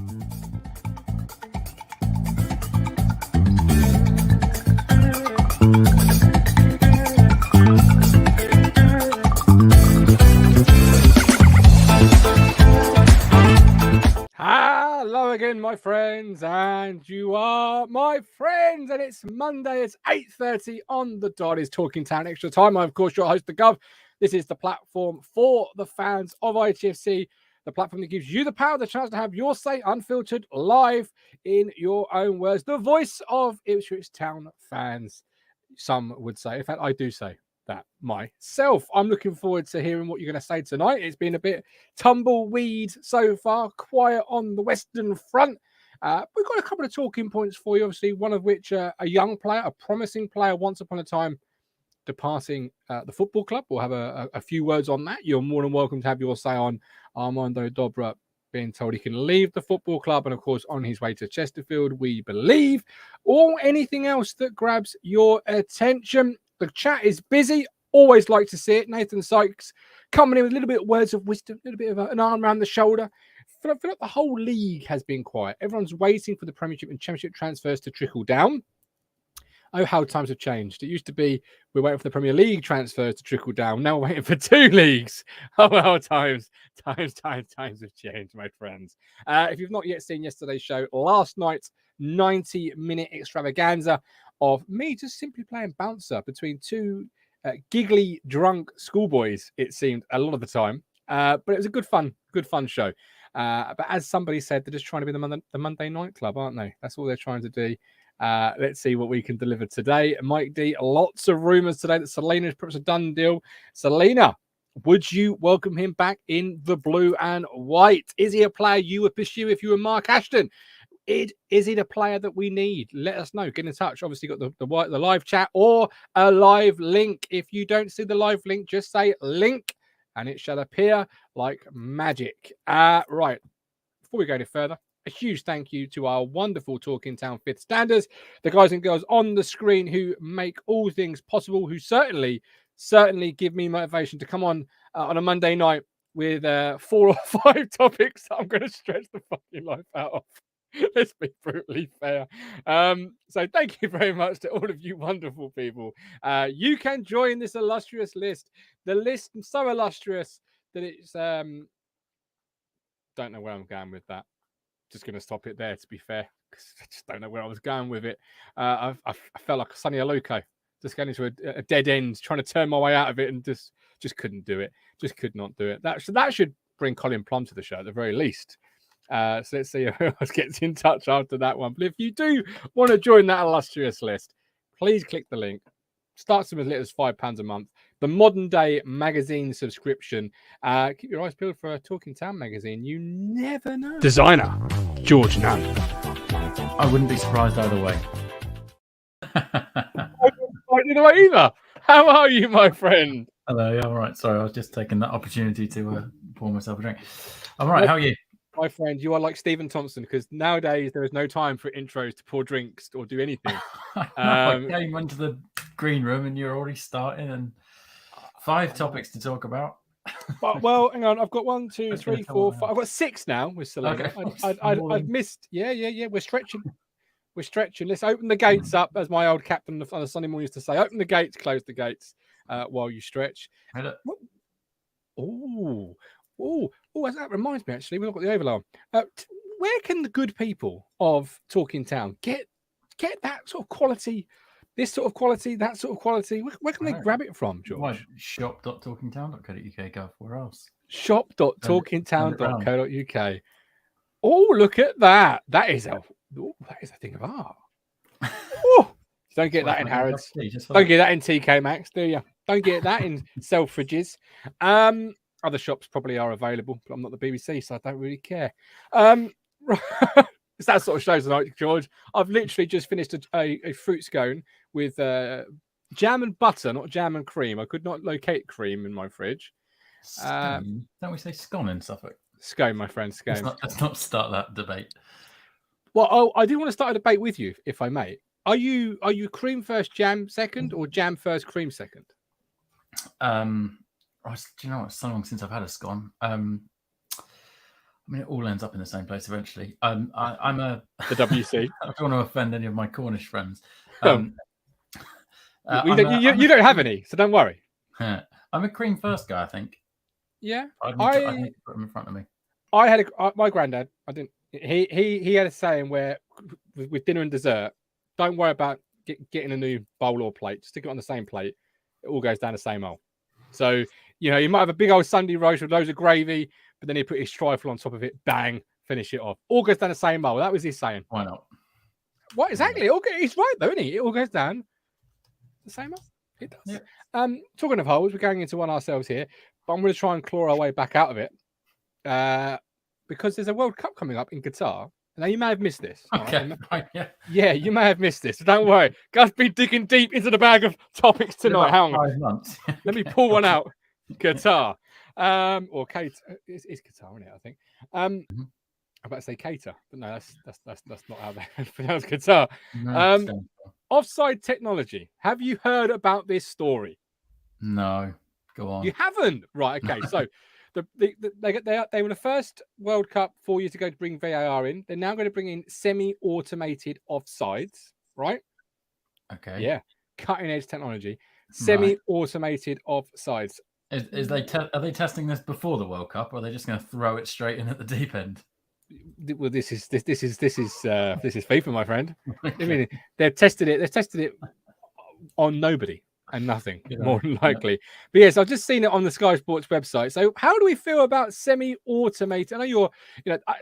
Hello again, my friends, and you are my friends, and it's Monday. It's 8:30 on the dot. It's Talking Town Extra Time. I'm, of course, your host, the Gov. This is the platform for the fans of ITFC, the platform that gives you the power, the chance to have your say unfiltered, live in your own words. The voice of Ipswich Town fans, some would say. In fact, I do say that myself. I'm looking forward to hearing what you're going to say tonight. It's been a bit tumbleweed so far, quiet on the Western Front. We've got a couple of talking points for you, obviously, one of which a young player, a promising player once upon a time departing the football club. We'll have a few words on that. You're more than welcome to have your say on Armando Dobra being told he can leave the football club and, of course, on his way to Chesterfield, we believe, or anything else that grabs your attention. The chat is busy. Always like to see it. Nathan Sykes coming in with a little bit of words of wisdom, a little bit of an arm around the shoulder. I feel like the whole league has been quiet. Everyone's waiting for the Premiership and Championship transfers to trickle down. Oh, how times have changed. It used to be we're waiting for the Premier League transfers to trickle down. Now we're waiting for two leagues. Oh, how times have changed, my friends. If you've not yet seen yesterday's show, last night's 90-minute extravaganza of me just simply playing bouncer between two giggly, drunk schoolboys, it seemed, a lot of the time. But it was a good fun show. But as somebody said, they're just trying to be the Monday night club, aren't they? That's all they're trying to do. Let's see what we can deliver today. Mike D, lots of rumours today that Selena is perhaps a done deal. Selena, would you welcome him back in the blue and white? Is he a player you would pursue if you were Mark Ashton? Is it a player that we need? Let us know. Get in touch. Obviously, got the live chat or a live link. If you don't see the live link, just say link and it shall appear like magic. Right. Before we go any further, a huge thank you to our wonderful Talking Town fifth standers, the guys and girls on the screen who make all things possible, who certainly give me motivation to come on a Monday night with 4 or 5 topics that I'm going to stretch the fucking life out of. Let's be brutally fair. So thank you very much to all of you wonderful people. You can join this illustrious list. The list is so illustrious that it's don't know where I'm going with that. Just going to stop it there, to be fair, because I just don't know where I was going with it. I felt like a Sonny Aluko, just going into a dead end, trying to turn my way out of it, and just couldn't do it. Just could not do it. That should bring Colin Plum to the show at the very least. So let's see who else gets in touch after that one. But if you do want to join that illustrious list, please click the link. Starts them as little as £5 a month. The modern day magazine subscription. Keep your eyes peeled for a Talking Town magazine. You never know. Designer George Nunn. I wouldn't be surprised either way. Either way either. How are you, my friend? Hello, yeah, all right. Sorry, I was just taking that opportunity to pour myself a drink. I'm all right. How are you? My friend, you are like Stephen Thompson, because nowadays there is no time for intros to pour drinks or do anything. I came into the green room and you're already starting, and 5 topics to talk about. Well, hang on. I've got 1, 2, 3, 4, 5. I've got 6 now with Selena. Okay. I've missed. Yeah. We're stretching. Let's open the gates up, as my old captain on a Sunday morning used to say. Open the gates, close the gates while you stretch. That reminds me, actually, we've not got the overlay on. Where can the good people of Talking Town get that sort of quality, this sort of quality, that sort of quality? Where can they grab it from, George? Shop.talkingtown.co.uk, Gov. Where else? Shop.talkingtown.co.uk. Oh, look at that. That is a thing of art. Oh, don't get that in Harrods. Don't get that in TK Maxx, do you? Don't get that in Selfridges. Other shops probably are available, but I'm not the BBC, so I don't really care. It's that sort of show tonight, George. I've literally just finished a fruit scone with jam and butter, not jam and cream. I could not locate cream in my fridge. Don't we say scone in Suffolk? Scone, my friend, scone. Let's not start that debate. Well, I do want to start a debate with you, if I may. Are you cream first, jam second, or jam first, cream second? Do you know what? It's so long since I've had a scone. I mean, it all ends up in the same place eventually. I'm a The WC. I don't want to offend any of my Cornish friends. You don't have any, so don't worry. I'm a cream first guy, I think. Yeah, I need to put them in front of me. I had my granddad. I didn't. He had a saying where with dinner and dessert, don't worry about getting a new bowl or plate. Stick it on the same plate. It all goes down the same hole. So you might have a big old Sunday roast with loads of gravy, but then he put his trifle on top of it. Bang, finish it off. All goes down the same hole. That was his saying. Why not? What exactly? He's right though, isn't he? It all goes down the same hole. It does. Yeah. Talking of holes, we're going into one ourselves here, but I'm going to try and claw our way back out of it. Because there's a World Cup coming up in Qatar. Now, you may have missed this. Okay. Right? Yeah, you may have missed this. So don't worry. Gus been digging deep into the bag of topics tonight. Hang on. 5 months. Let me pull one out. Qatar. Or Qatar. It's Qatar, isn't it? I think. I'm about to say Qatar, but no, that's not how they pronounce Qatar. No, offside technology. Have you heard about this story? No. Go on. You haven't? Right, okay. So they were the first World Cup 4 years ago to bring VAR in. They're now going to bring in semi-automated offsides, right? Okay. Yeah. Cutting edge technology. Semi-automated offsides. Are they testing this before the World Cup, or are they just going to throw it straight in at the deep end? Well, this is FIFA, my friend. Okay. I mean, they've tested it on nobody and nothing, more than likely. But yes, I've just seen it on the Sky Sports website. So, how do we feel about semi-automated? I know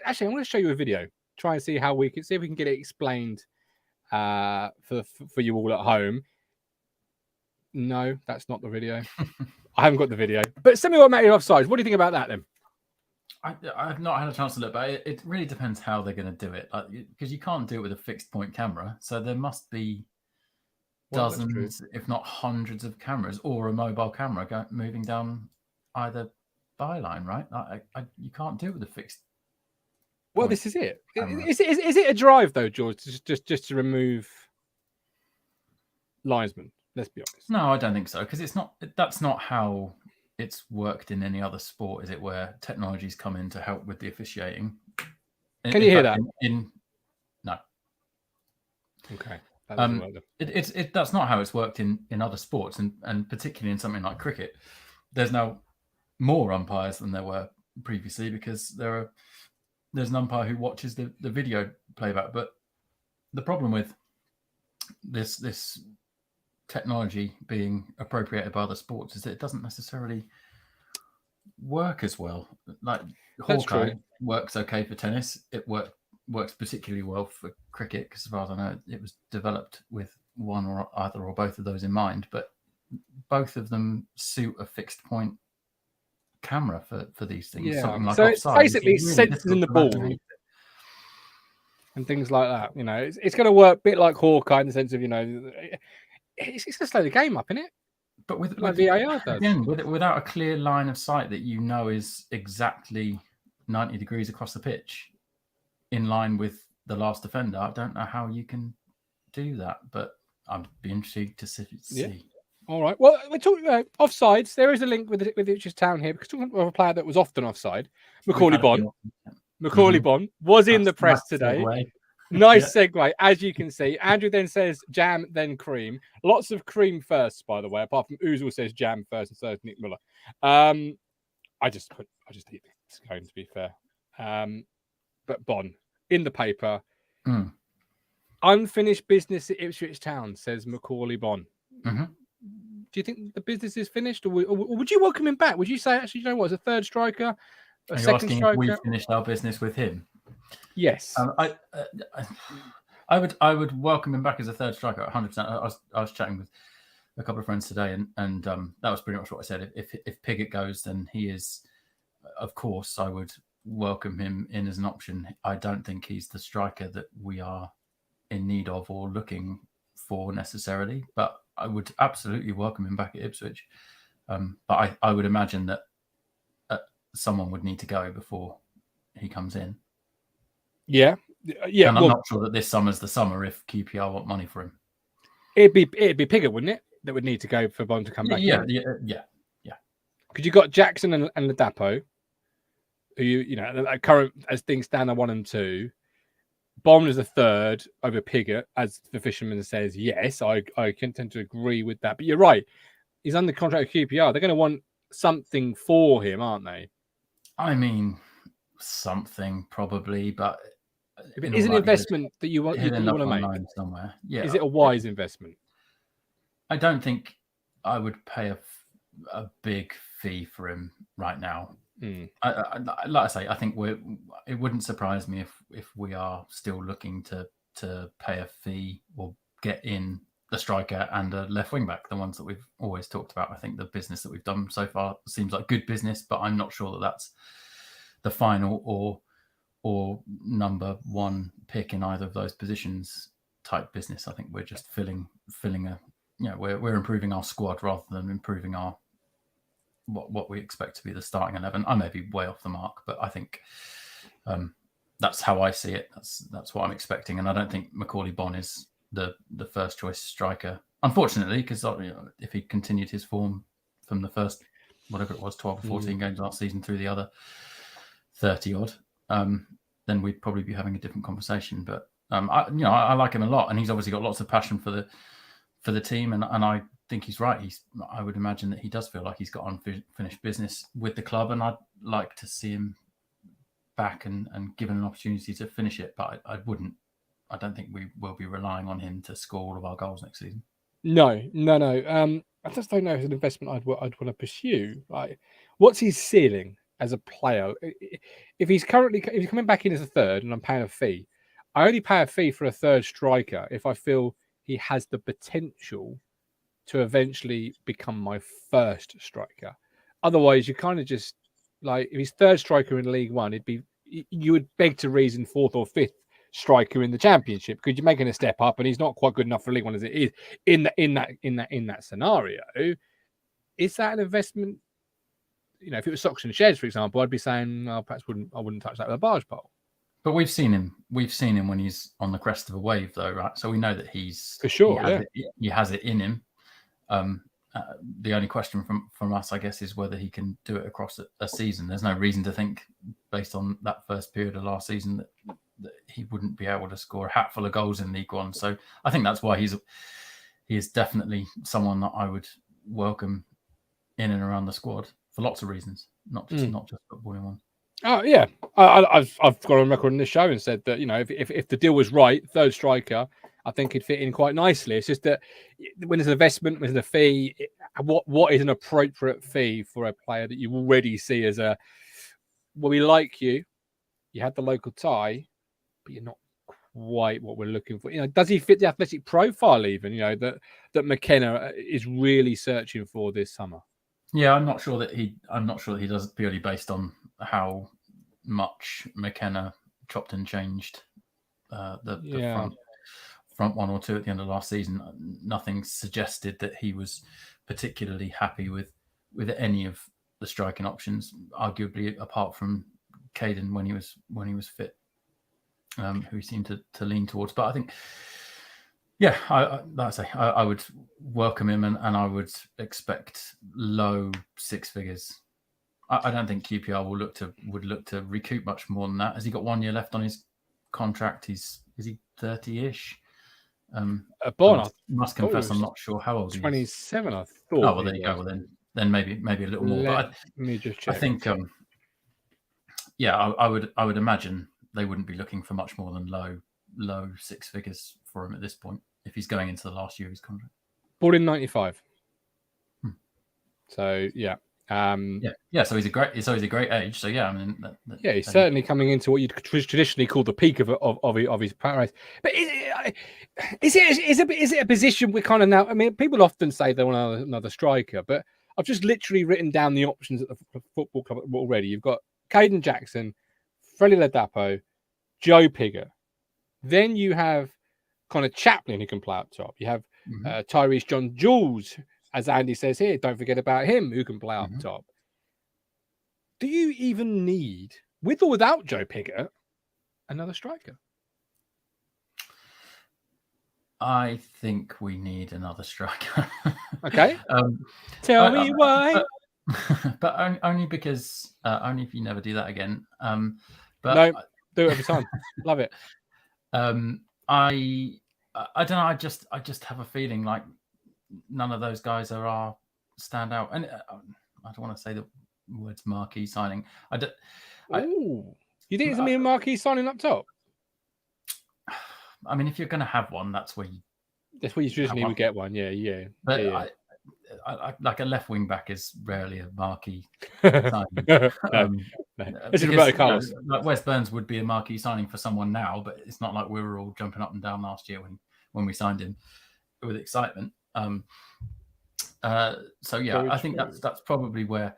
actually, I'm going to show you a video. Try and see how we can get it explained for you all at home. No, that's not the video. I haven't got the video. But semi-automated offsides. What do you think about that then? I've not had a chance to look, but it really depends how they're going to do it. Because you can't do it with a fixed point camera, so there must be dozens, if not hundreds, of cameras or a mobile camera moving down either byline, right? You can't do it with a fixed. Well, this is it. Is it a drive though, George? Just to remove linesmen. Let's be honest. No, I don't think so, because that's not how it's worked in any other sport, is it? Where technologies come in to help with the officiating. Can you hear that? No. Okay. That's not how it's worked in other sports, and particularly in something like cricket. There's now more umpires than there were previously, because there's an umpire who watches the video playback. But the problem with this technology being appropriated by other sports is that it doesn't necessarily work as well. Like Hawkeye works okay for tennis. It works particularly well for cricket, because as far as I know, it was developed with one or either or both of those in mind. But both of them suit a fixed point camera for these things. Yeah. Something like so offside, basically it's really sensors in the ball and things like that. It's going to work a bit like Hawkeye in the sense of it's going to slow the game up, isn't it? But with VAR does. Again, without a clear line of sight that is exactly 90 degrees across the pitch, in line with the last defender, I don't know how you can do that. But I'd be intrigued to see. Yeah. All right. Well, we're talking about offsides. There is a link with Ipswich Town here, because talking about a player that was often offside, Macaulay Bonne. Macaulay Bonne was in the press today. Nice segue, as you can see. Andrew then says jam, then cream. Lots of cream first, by the way. Apart from Uzul says jam first, and so is Nick Muller. I just eat the scone, to be fair. But Bonne in the paper. Unfinished business at Ipswich Town, says Macaulay Bonne. Mm-hmm. Do you think the business is finished, or would you welcome him back? Would you say, actually, as a third striker, a second striker? If we finished our business with him? Yes. I would welcome him back as a third striker 100%. I was chatting with a couple of friends today, and that was pretty much what I said. If Piggott goes, then he is, of course, I would welcome him in as an option. I don't think he's the striker that we are in need of or looking for necessarily, but I would absolutely welcome him back at Ipswich. But I would imagine that someone would need to go before he comes in. Yeah. And I'm not sure that this summer's the summer if QPR want money for him. It'd be Piggott, wouldn't it? That would need to go for Bonne to come back. Yeah. Because you got Jackson and Ladapo, who you know, at current as things stand, are 1 and 2. Bond is a third over Pigott, as the fisherman says. Yes, I can tend to agree with that. But you're right. He's under contract with QPR. They're going to want something for him, aren't they? I mean, something probably, but it is an investment that you want to make somewhere. Yeah, is it a wise investment? I don't think I would pay a big fee for him right now. Like I say, I think it wouldn't surprise me if we are still looking to pay a fee or get in the striker and a left wing back, the ones that we've always talked about. I think the business that we've done so far seems like good business, but I'm not sure that that's the final or number 1 pick in either of those positions type business. I think we're just filling a, we're improving our squad rather than improving our what we expect to be the starting 11. I may be way off the mark, but I think that's how I see it. That's what I'm expecting, and I don't think Macaulay Bonne is the first choice striker, unfortunately, because if he continued his form from the first, whatever it was, 12 or 14 games last season through the other 30 odd, then we'd probably be having a different conversation. But I like him a lot, and he's obviously got lots of passion for the team, and I think he's right. I would imagine that he does feel like he's got unfinished business with the club, and I'd like to see him back and given an opportunity to finish it. But I don't think we will be relying on him to score all of our goals next season. No. I just don't know if it's an investment I'd want to pursue. Like, what's his ceiling as a player? If he's coming back in as a third and I'm paying a fee, I only pay a fee for a third striker if I feel he has the potential to eventually become my first striker. Otherwise, you kind of just, like, if he's third striker in League One, you would beg to reason 4th or 5th striker in the Championship, because you're making a step up and he's not quite good enough for League One as it is in that scenario. Is that an investment? If it was stocks and shares, for example, I'd be saying, I wouldn't touch that with a barge pole. But we've seen him when he's on the crest of a wave, though, right? So we know that he's for sure. He has it in him. The only question from us, I guess, is whether he can do it across a season. There's no reason to think, based on that first period of last season, that he wouldn't be able to score a hatful of goals in League One. So I think that's why he is definitely someone that I would welcome in and around the squad for lots of reasons, not just footballing ones. Oh yeah, I've got on record in this show and said that if the deal was right, third striker, I think he'd fit in quite nicely. It's just that when there's an investment, when there's a fee, what is an appropriate fee for a player that you already see as we like you had the local tie, but you're not quite what we're looking for. Does he fit the athletic profile even? That McKenna is really searching for this summer. Yeah, I'm not sure that he does it purely based on how much McKenna chopped and changed the front 1 or 2 at the end of last season. Nothing suggested that he was particularly happy with any of the striking options, arguably apart from Caden when he was fit, who he seemed to lean towards. But I think, I would welcome him, and I would expect low 6 figures. I don't think QPR would look to recoup much more than that. Has he got 1 year left on his contract? Is he 30-ish? Born, I must confess, I'm not sure how old he is. 27, I thought. Oh well, there you go. Well, then maybe a little more. Let me just check. I think, I would imagine they wouldn't be looking for much more than low 6 figures for him at this point if he's going into the last year of his contract. Born in 95. So yeah. So he's a great age. So yeah, I mean, he's certainly coming into what you'd traditionally call the peak of his power race. But is it a position we kind of now? I mean, people often say they want another striker, but I've just literally written down the options at the football club already. You've got Caden Jackson, Freddie Ladapo, Joe Pigott. Then you have Connor Chaplin, who can play up top. You have Tyrese John Jules, as Andy says here. Don't forget about him, who can play up top. Do you even need, with or without Joe Pigott, another striker? I think we need another striker. Okay. Tell me why. but only because only if you never do that again. But no, do it every time. Love it. I don't know. I just have a feeling like none of those guys are our standout. And I don't want to say the words marquee signing. Ooh, you think it's a mere marquee signing up top? I mean, if you're going to have one, that's where you traditionally would get one. Yeah. But yeah. I like a left wing back is rarely a marquee signing. No. This is Roberto Carlos. Like Wes Burns would be a marquee signing for someone now, but it's not like we were all jumping up and down last year when we signed him with excitement. So yeah, I think that's probably where,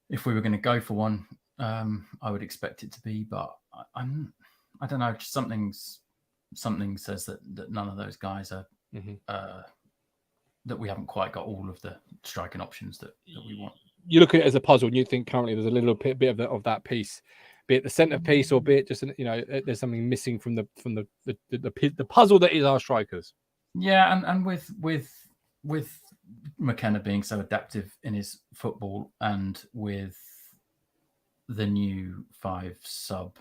if we were going to go for one, I would expect it to be. But I don't know. Something says that none of those guys are. That we haven't quite got all of the striking options that we want. You look at it as a puzzle, and you think currently there's a little bit of that piece, be it the centre piece or be it just there's something missing from the puzzle that is our strikers. Yeah, and with McKenna being so adaptive in his football, and with the new 5-sub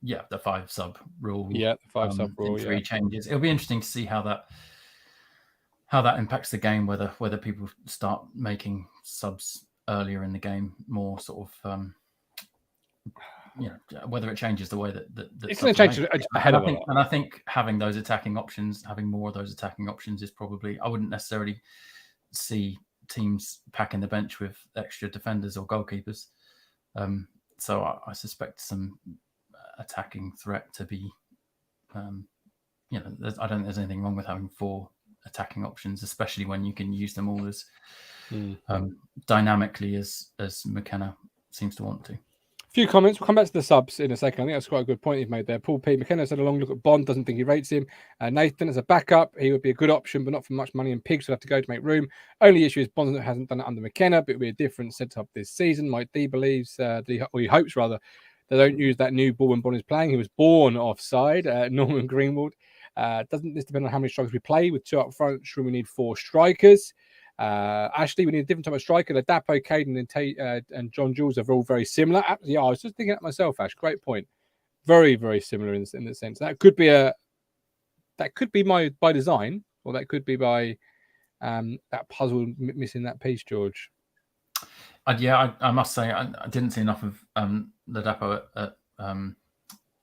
the 5-sub rule. Yeah, the 5-sub rule. 3 changes. It'll be interesting to see how that impacts the game. Whether people start making subs earlier in the game, more sort of whether it changes the way that it's going to change ahead of it. And I think having more of those attacking options is probably. I wouldn't necessarily see teams packing the bench with extra defenders or goalkeepers. So I suspect some attacking threat to be. I don't think there's anything wrong with having 4 attacking options, especially when you can use them all as dynamically as McKenna seems to want to. A few comments. We'll come back to the subs in a second. I think that's quite a good point you've made there. Paul P. McKenna's had a long look at Bond, doesn't think he rates him. Nathan, as a backup, he would be a good option, but not for much money, and Pigs would have to go to make room. Only issue is Bond hasn't done it under McKenna, but it would be a different setup this season. Mike D believes, or he hopes rather, they don't use that new ball when Bond is playing. He was born offside. Norman Greenwood. Doesn't this depend on how many strikers we play? With 2 up front, sure, we need 4 strikers. Ashley, we need a different type of striker. The Dapo, Caden, and John Jules are all very similar. Yeah, I was just thinking that myself, Ash. Great point. Very, very similar in the sense that could be by design, or that could be by that puzzle missing that piece, George. I must say I didn't see enough of the Dapo at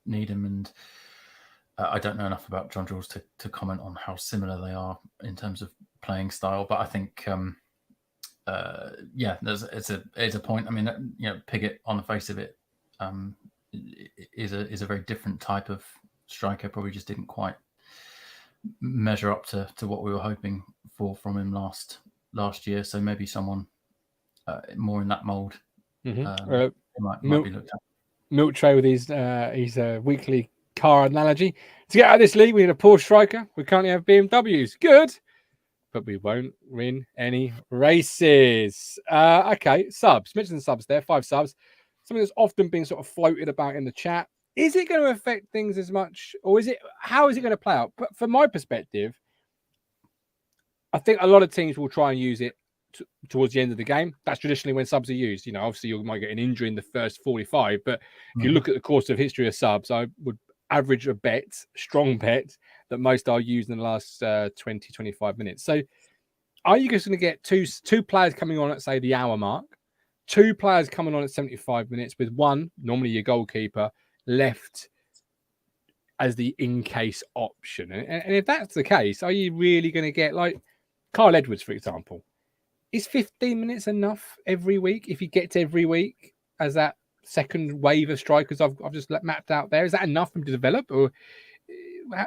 Needham, and I don't know enough about John Jules to comment on how similar they are in terms of playing style. But I think, it's a point. I mean, Piggott on the face of it is a very different type of striker. Probably just didn't quite measure up to what we were hoping for from him last year. So maybe someone more in that mould might be looked at. Milk Tray with his weekly car analogy. To get out of this league, we need a Porsche striker. We currently have BMWs. Good. But we won't win any races. Okay, subs. Mentioned the subs there. 5 subs. Something that's often been sort of floated about in the chat. Is it going to affect things as much? Or how is it going to play out? But from my perspective, I think a lot of teams will try and use it towards the end of the game. That's traditionally when subs are used. Obviously you might get an injury in the first 45. But if you look at the course of history of subs, I would average a strong bet, that most are used in the last 20, 25 minutes. So are you just going to get two players coming on at, say, the hour mark, 2 players coming on at 75 minutes with one, normally your goalkeeper, left as the in-case option? And if that's the case, are you really going to get, like, Kyle Edwards, for example? Is 15 minutes enough every week if he gets every week as that second wave of strikers I've just mapped out there? Is that enough for him to develop, or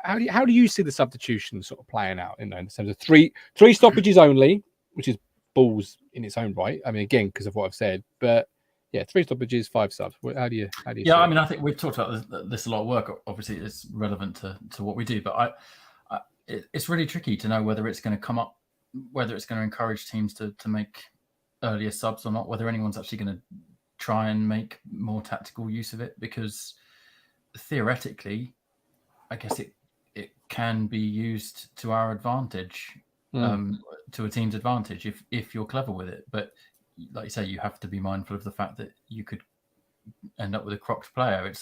how do you see the substitution sort of playing out in terms of three stoppages only, which is balls in its own right? I mean, again, because of what I've said, but yeah, 3 stoppages, 5 subs. How do you? Yeah, I mean, I think we've talked about this a lot of work. Obviously, it's relevant to what we do, but it's really tricky to know whether it's going to come up, whether it's going to encourage teams to make earlier subs or not, whether anyone's actually going to try and make more tactical use of it, because theoretically, I guess it can be used to our advantage. to a team's advantage if you're clever with it. But like you say, you have to be mindful of the fact that you could end up with a crocked player.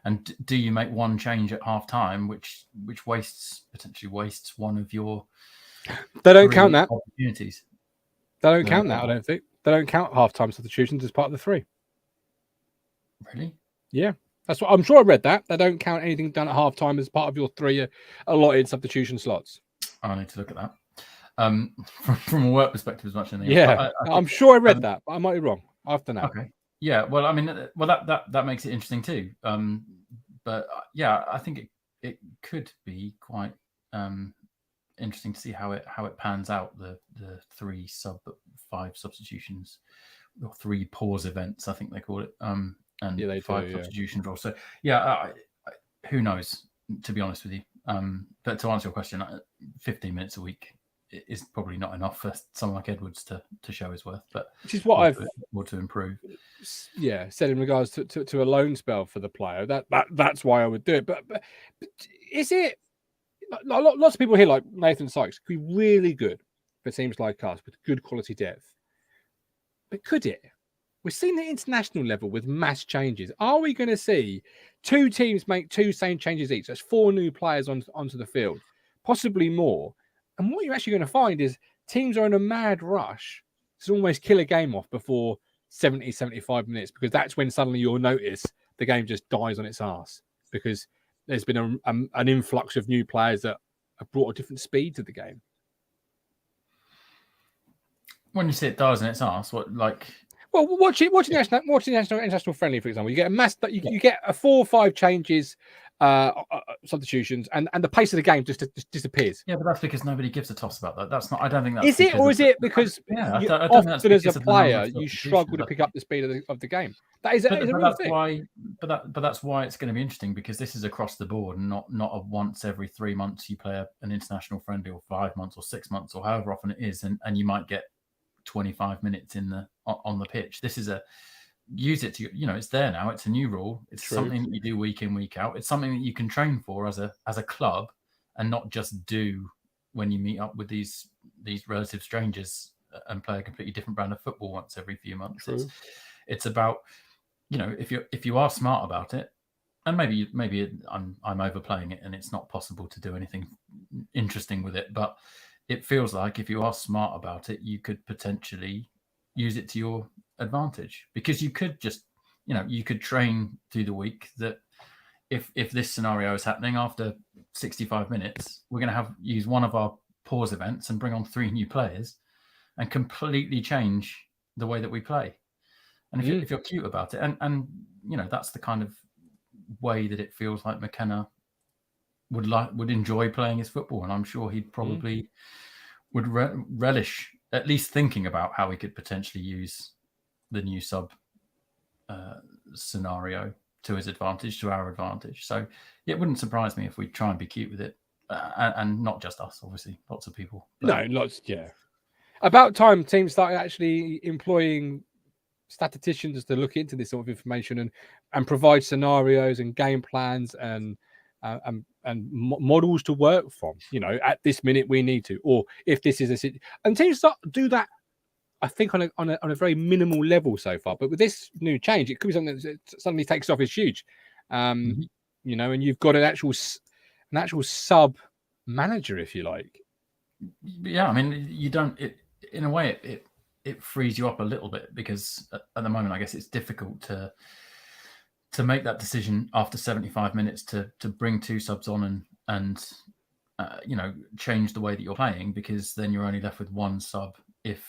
And do you make one change at half time, which potentially wastes one of your they don't count that opportunities. They don't count that. I don't think they don't count half-time substitutions as part of the 3. Really? Yeah, that's what I'm sure. I read that they don't count anything done at half-time as part of your 3 allotted substitution slots. I need to look at that. From a work perspective, as much as anything. Yeah, I'm sure I read that, but I might be wrong. After now. Okay. Yeah. Well, I mean, that makes it interesting too. But yeah, I think it could be quite interesting to see how it pans out. The 3 5 substitutions, or 3 pause events, I think they call it. And 5 substitutions roles. So yeah, who knows? To be honest with you. But to answer your question, 15 minutes a week is probably not enough for someone like Edwards to show his worth. But which is what I've want to improve. Yeah, said in regards to a loan spell for the player. That's why I would do it. But is it? Lots of people here, like Nathan Sykes, could be really good for teams like us with good quality depth. But could it? We're seeing the international level with mass changes. Are we going to see 2 teams make 2 same changes each? That's 4 new players onto the field, possibly more. And what you're actually going to find is teams are in a mad rush to almost kill a game off before 70, 75 minutes, because that's when suddenly you'll notice the game just dies on its arse, because there's been an influx of new players that have brought a different speed to the game. When you say it dies on its arse, what like? Well, watching international friendly, for example, you get a mass that you get a 4 or 5 changes, substitutions, and the pace of the game just disappears. Yeah, but that's because nobody gives a toss about that. That's not. I don't think that's. Is it, or is it because often as a player you struggle to pick up the speed of the game? That is a real thing. But that's why it's going to be interesting, because this is across the board, and not a once every 3 months you play an international friendly, or 5 months or 6 months or however often it is, and you might get 25 minutes on the pitch. This is use it to, it's there now. It's a new rule. It's something that you do week in, week out. It's something that you can train for as a club, and not just do when you meet up with these relative strangers and play a completely different brand of football once every few months. It's about, if you are smart about it, and maybe I'm overplaying it and it's not possible to do anything interesting with it, but it feels like if you are smart about it, you could potentially use it to your advantage, because you could just, you could train through the week that if this scenario is happening after 65 minutes, we're going to use one of our pause events and bring on 3 new players and completely change the way that we play. And if you're cute about it, and that's the kind of way that it feels like McKenna would enjoy playing his football, and I'm sure he'd probably would relish at least thinking about how he could potentially use the new sub scenario to his advantage, to our advantage. So it wouldn't surprise me if we try and be cute with it, and not just us, obviously, lots of people. No, lots. Yeah, about time teams started actually employing statisticians to look into this sort of information and provide scenarios and game plans and models to work from. At this minute we need to, or if this is and teams start to do that, I think on a very minimal level so far. But with this new change, it could be something that suddenly takes off. It's huge, and you've got an actual sub manager, if you like. Yeah, I mean, you don't. In a way, it frees you up a little bit, because at the moment, I guess it's difficult to make that decision after 75 minutes to bring 2 subs on and change the way that you're playing, because then you're only left with 1 sub if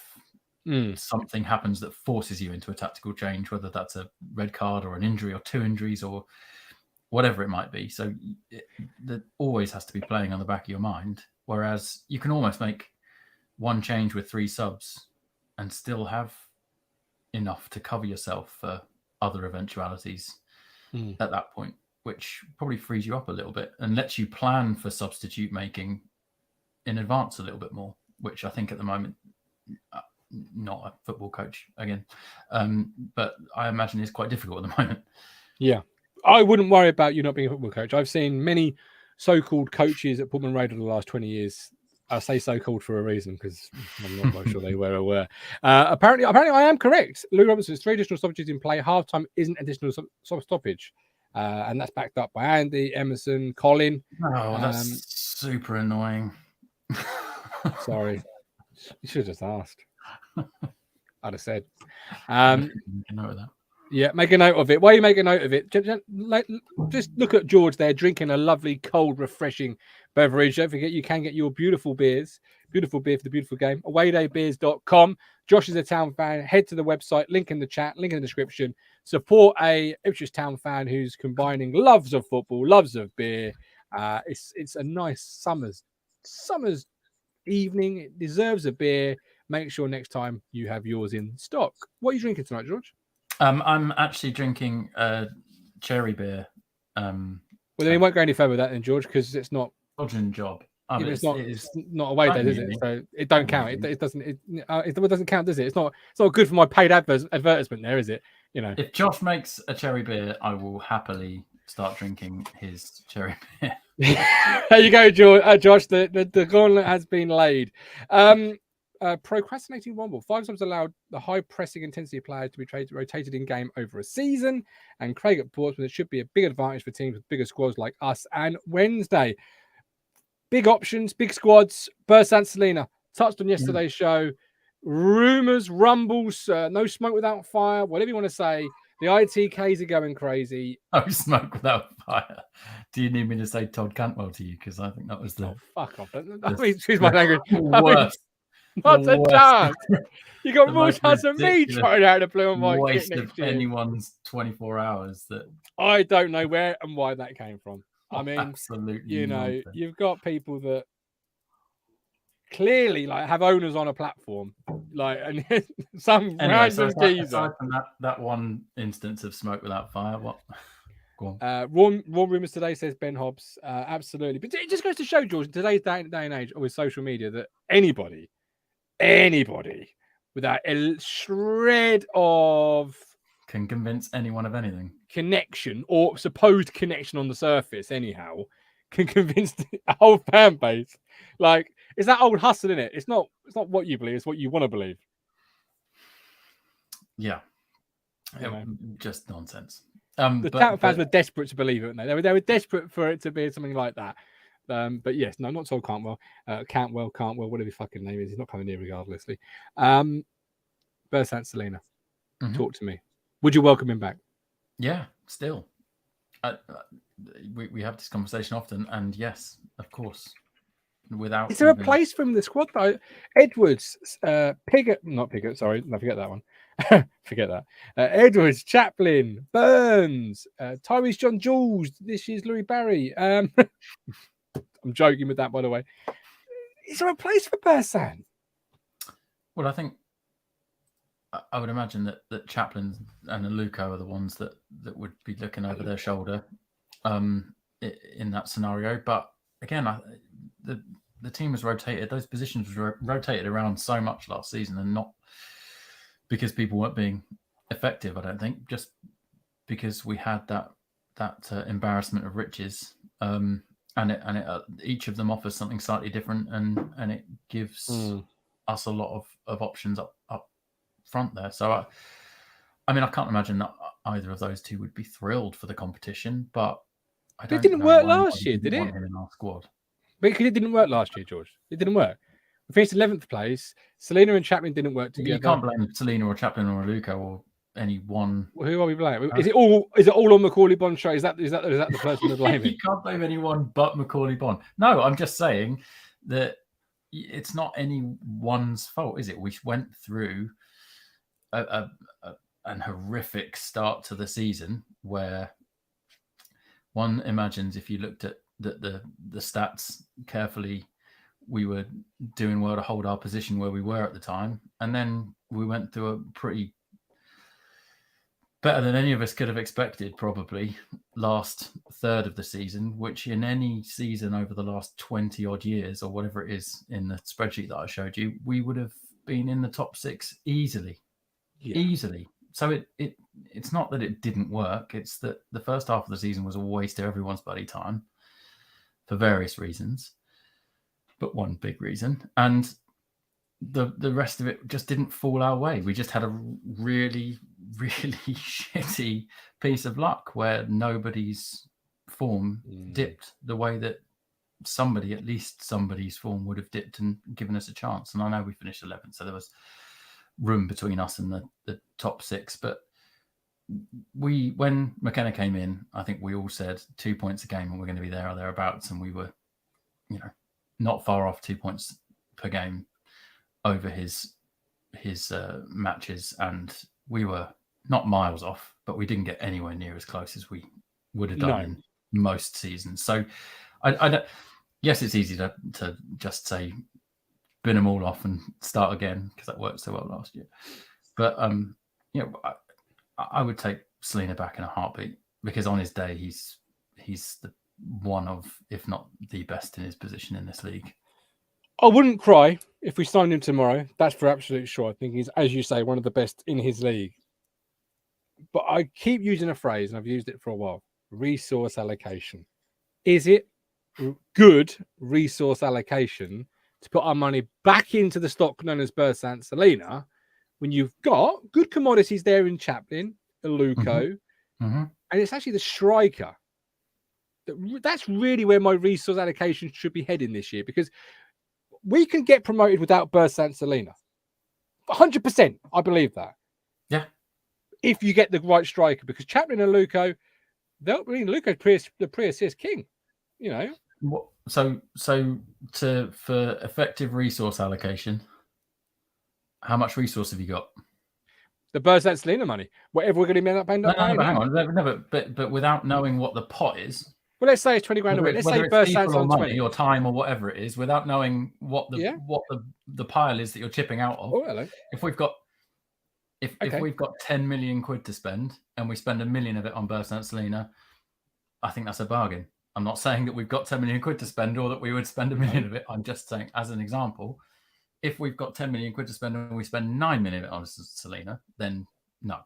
something happens that forces you into a tactical change, whether that's a red card or an injury or 2 injuries or whatever it might be. So that always has to be playing on the back of your mind, whereas you can almost make 1 change with 3 subs and still have enough to cover yourself for other eventualities at that point, which probably frees you up a little bit and lets you plan for substitute making in advance a little bit more, which I think at the moment, not a football coach again, but I imagine is quite difficult at the moment. Yeah, I wouldn't worry about you not being a football coach. I've seen many so-called coaches at Portman Road over the last 20 years I say so-called for a reason because I'm not quite sure they were aware. Apparently, I am correct. Lou Robinson's 3 additional stoppages in play. Halftime isn't additional stoppage, and that's backed up by Andy, Emerson, Colin. Oh, that's super annoying. Sorry, you should have just asked. I'd have said. Note of that. Yeah, make a note of it. While you make a note of it, just look at George there drinking a lovely, cold, refreshing beverage. Don't forget, you can get your beautiful beers. Beautiful beer for the beautiful game. Awaydaybeers.com. Josh is a Town fan. Head to the website. Link in the chat. Link in the description. Support a Ipswich Town fan who's combining loves of football, loves of beer. It's a nice summer's evening. It deserves a beer. Make sure next time you have yours in stock. What are you drinking tonight, George? I'm actually drinking cherry beer. Well, then we won't go any further with that, then, George, because it's not. Dodging job. It's not away days, is it? So it don't count. It doesn't count, does it? It's not good for my paid advertisement there, is it? You know. If Josh makes a cherry beer, I will happily start drinking his cherry beer. There you go, Josh. The gauntlet has been laid. Procrastinating Womble. 5 times allowed the high pressing intensity of players to be rotated in game over a season. And Craig at Portsmouth, it should be a big advantage for teams with bigger squads like us and Wednesday. Big options, big squads. Bersant Selena touched on yesterday's show. Rumours, rumbles, no smoke without fire, whatever you want to say. The ITKs are going crazy. No smoke without fire. Do you need me to say Todd Cantwell to you? Because I think that was the. Oh, fuck off. Excuse my language. Worst. Not a chance. You got more chance than me trying out a blue and white waste kit next of year. Anyone's 24 hours. That I don't know where and why that came from. I mean, absolutely, you know, nonsense. You've got people that clearly have owners on a platform, and some random geezer. Aside from that one instance of smoke without fire, what? Go on. Raw rumors today says Ben Hobbs. Absolutely, but it just goes to show, George, in today's day and age with social media, that anybody without a shred of can convince anyone of anything, connection or supposed connection on the surface, anyhow, can convince the whole fan base. It's that old hustle, isn't it? It's not what you believe; it's what you want to believe. Yeah, just nonsense. The Town fans were desperate to believe it, weren't they? They were desperate for it to be something like that. But yes, no, not Todd Cantwell. Cantwell, whatever his fucking name is, he's not coming near regardlessly. Bersant Selena, talk to me. Would you welcome him back? Yeah, still. We have this conversation often, and yes, of course. Without is there a place from the squad though? Edwards, Piggott. Sorry, no, forget that one. Forget that. Edwards, Chaplin, Burns, Tyrese John Jules. This is Louis Barry. I'm joking with that, by the way. Is there a place for Bersant? Well, I would imagine that Chaplin and Aluko are the ones that would be looking over their shoulder in that scenario. But again, the team was rotated. Those positions were rotated around so much last season, and not because people weren't being effective. I don't think, just because we had that embarrassment of riches, and each of them offers something slightly different, and it gives us a lot of options up front there. So I can't imagine that either of those two would be thrilled for the competition, but it didn't work last year, did it? In our squad. Because it didn't work last year, George. It didn't work. We finished 11th place. Selena and Chaplin didn't work together. You can't blame Selena or Chaplin or Aluko or any one. Well, who are we blaming? Is it all on Macaulay Bond show? Is that the person to blame? You can't blame anyone but Macaulay Bond. No, I'm just saying that it's not anyone's fault, is it? We went through an horrific start to the season where one imagines, if you looked at the stats carefully, we were doing well to hold our position where we were at the time, and then we went through a pretty better than any of us could have expected, probably last third of the season, which in any season over the last 20 odd years or whatever it is in the spreadsheet that I showed you, we would have been in the top 6 easily. So it's not that it didn't work. It's that the first half of the season was a waste of everyone's bloody time for various reasons. but one big reason. And the rest of it just didn't fall our way. We just had a really, really shitty piece of luck where nobody's form dipped the way that at least somebody's form would have dipped and given us a chance. And I know we finished 11th, so there was room between us and the top 6. But when McKenna came in, I think we all said 2 points a game and we're going to be there or thereabouts. And we were, not far off 2 points per game over his matches, and we were not miles off, but we didn't get anywhere near as close as we would have done in most seasons. So I don't. Yes, it's easy to just say bin them all off and start again because that worked so well last year. But I would take Selena back in a heartbeat because on his day he's the one of, if not the best in his position in this league. I wouldn't cry if we signed him tomorrow. That's for absolute sure. I think he's, as you say, one of the best in his league. But I keep using a phrase, and I've used it for a while: resource allocation. Is it good resource allocation to put our money back into the stock known as Bersant Selena when you've got good commodities there in Chaplin, Aluko, and it's actually the striker? That's really where my resource allocation should be heading this year, because we can get promoted without Bersant Selena. 100%. I believe that. Yeah. If you get the right striker, because Chaplin and Luco, Luco's the pre-assist king, So for effective resource allocation, how much resource have you got? The Bersant Selena money, whatever we're going to end up paying. No, but hang on. But without knowing what the pot is. Well, let's say it's 20 grand a week. Let's say Bersant's on 20 or time or whatever it is, without knowing what the pile is that you're chipping out of. Oh, hello. If we've got 10 million quid to spend and we spend 1 million of it on Bersant Selena, I think that's a bargain. I'm not saying that we've got 10 million quid to spend or that we would spend 1 million of it. I'm just saying, as an example, if we've got 10 million quid to spend and we spend 9 million of it on Selena, then no,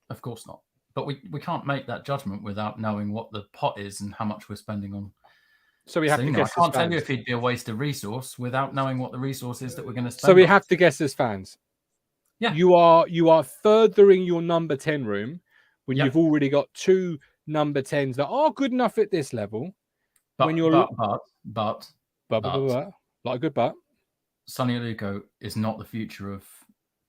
of course not. But we can't make that judgment without knowing what the pot is and how much we're spending on. So we have to guess. I can't tell you if it'd be a waste of resource without knowing what the resource is that we're going to spend. So we have to guess as fans. Yeah. You are furthering your number 10 room when you've already got 2 number 10s that are good enough at this level. But like a good but. Sonny Aluko is not the future of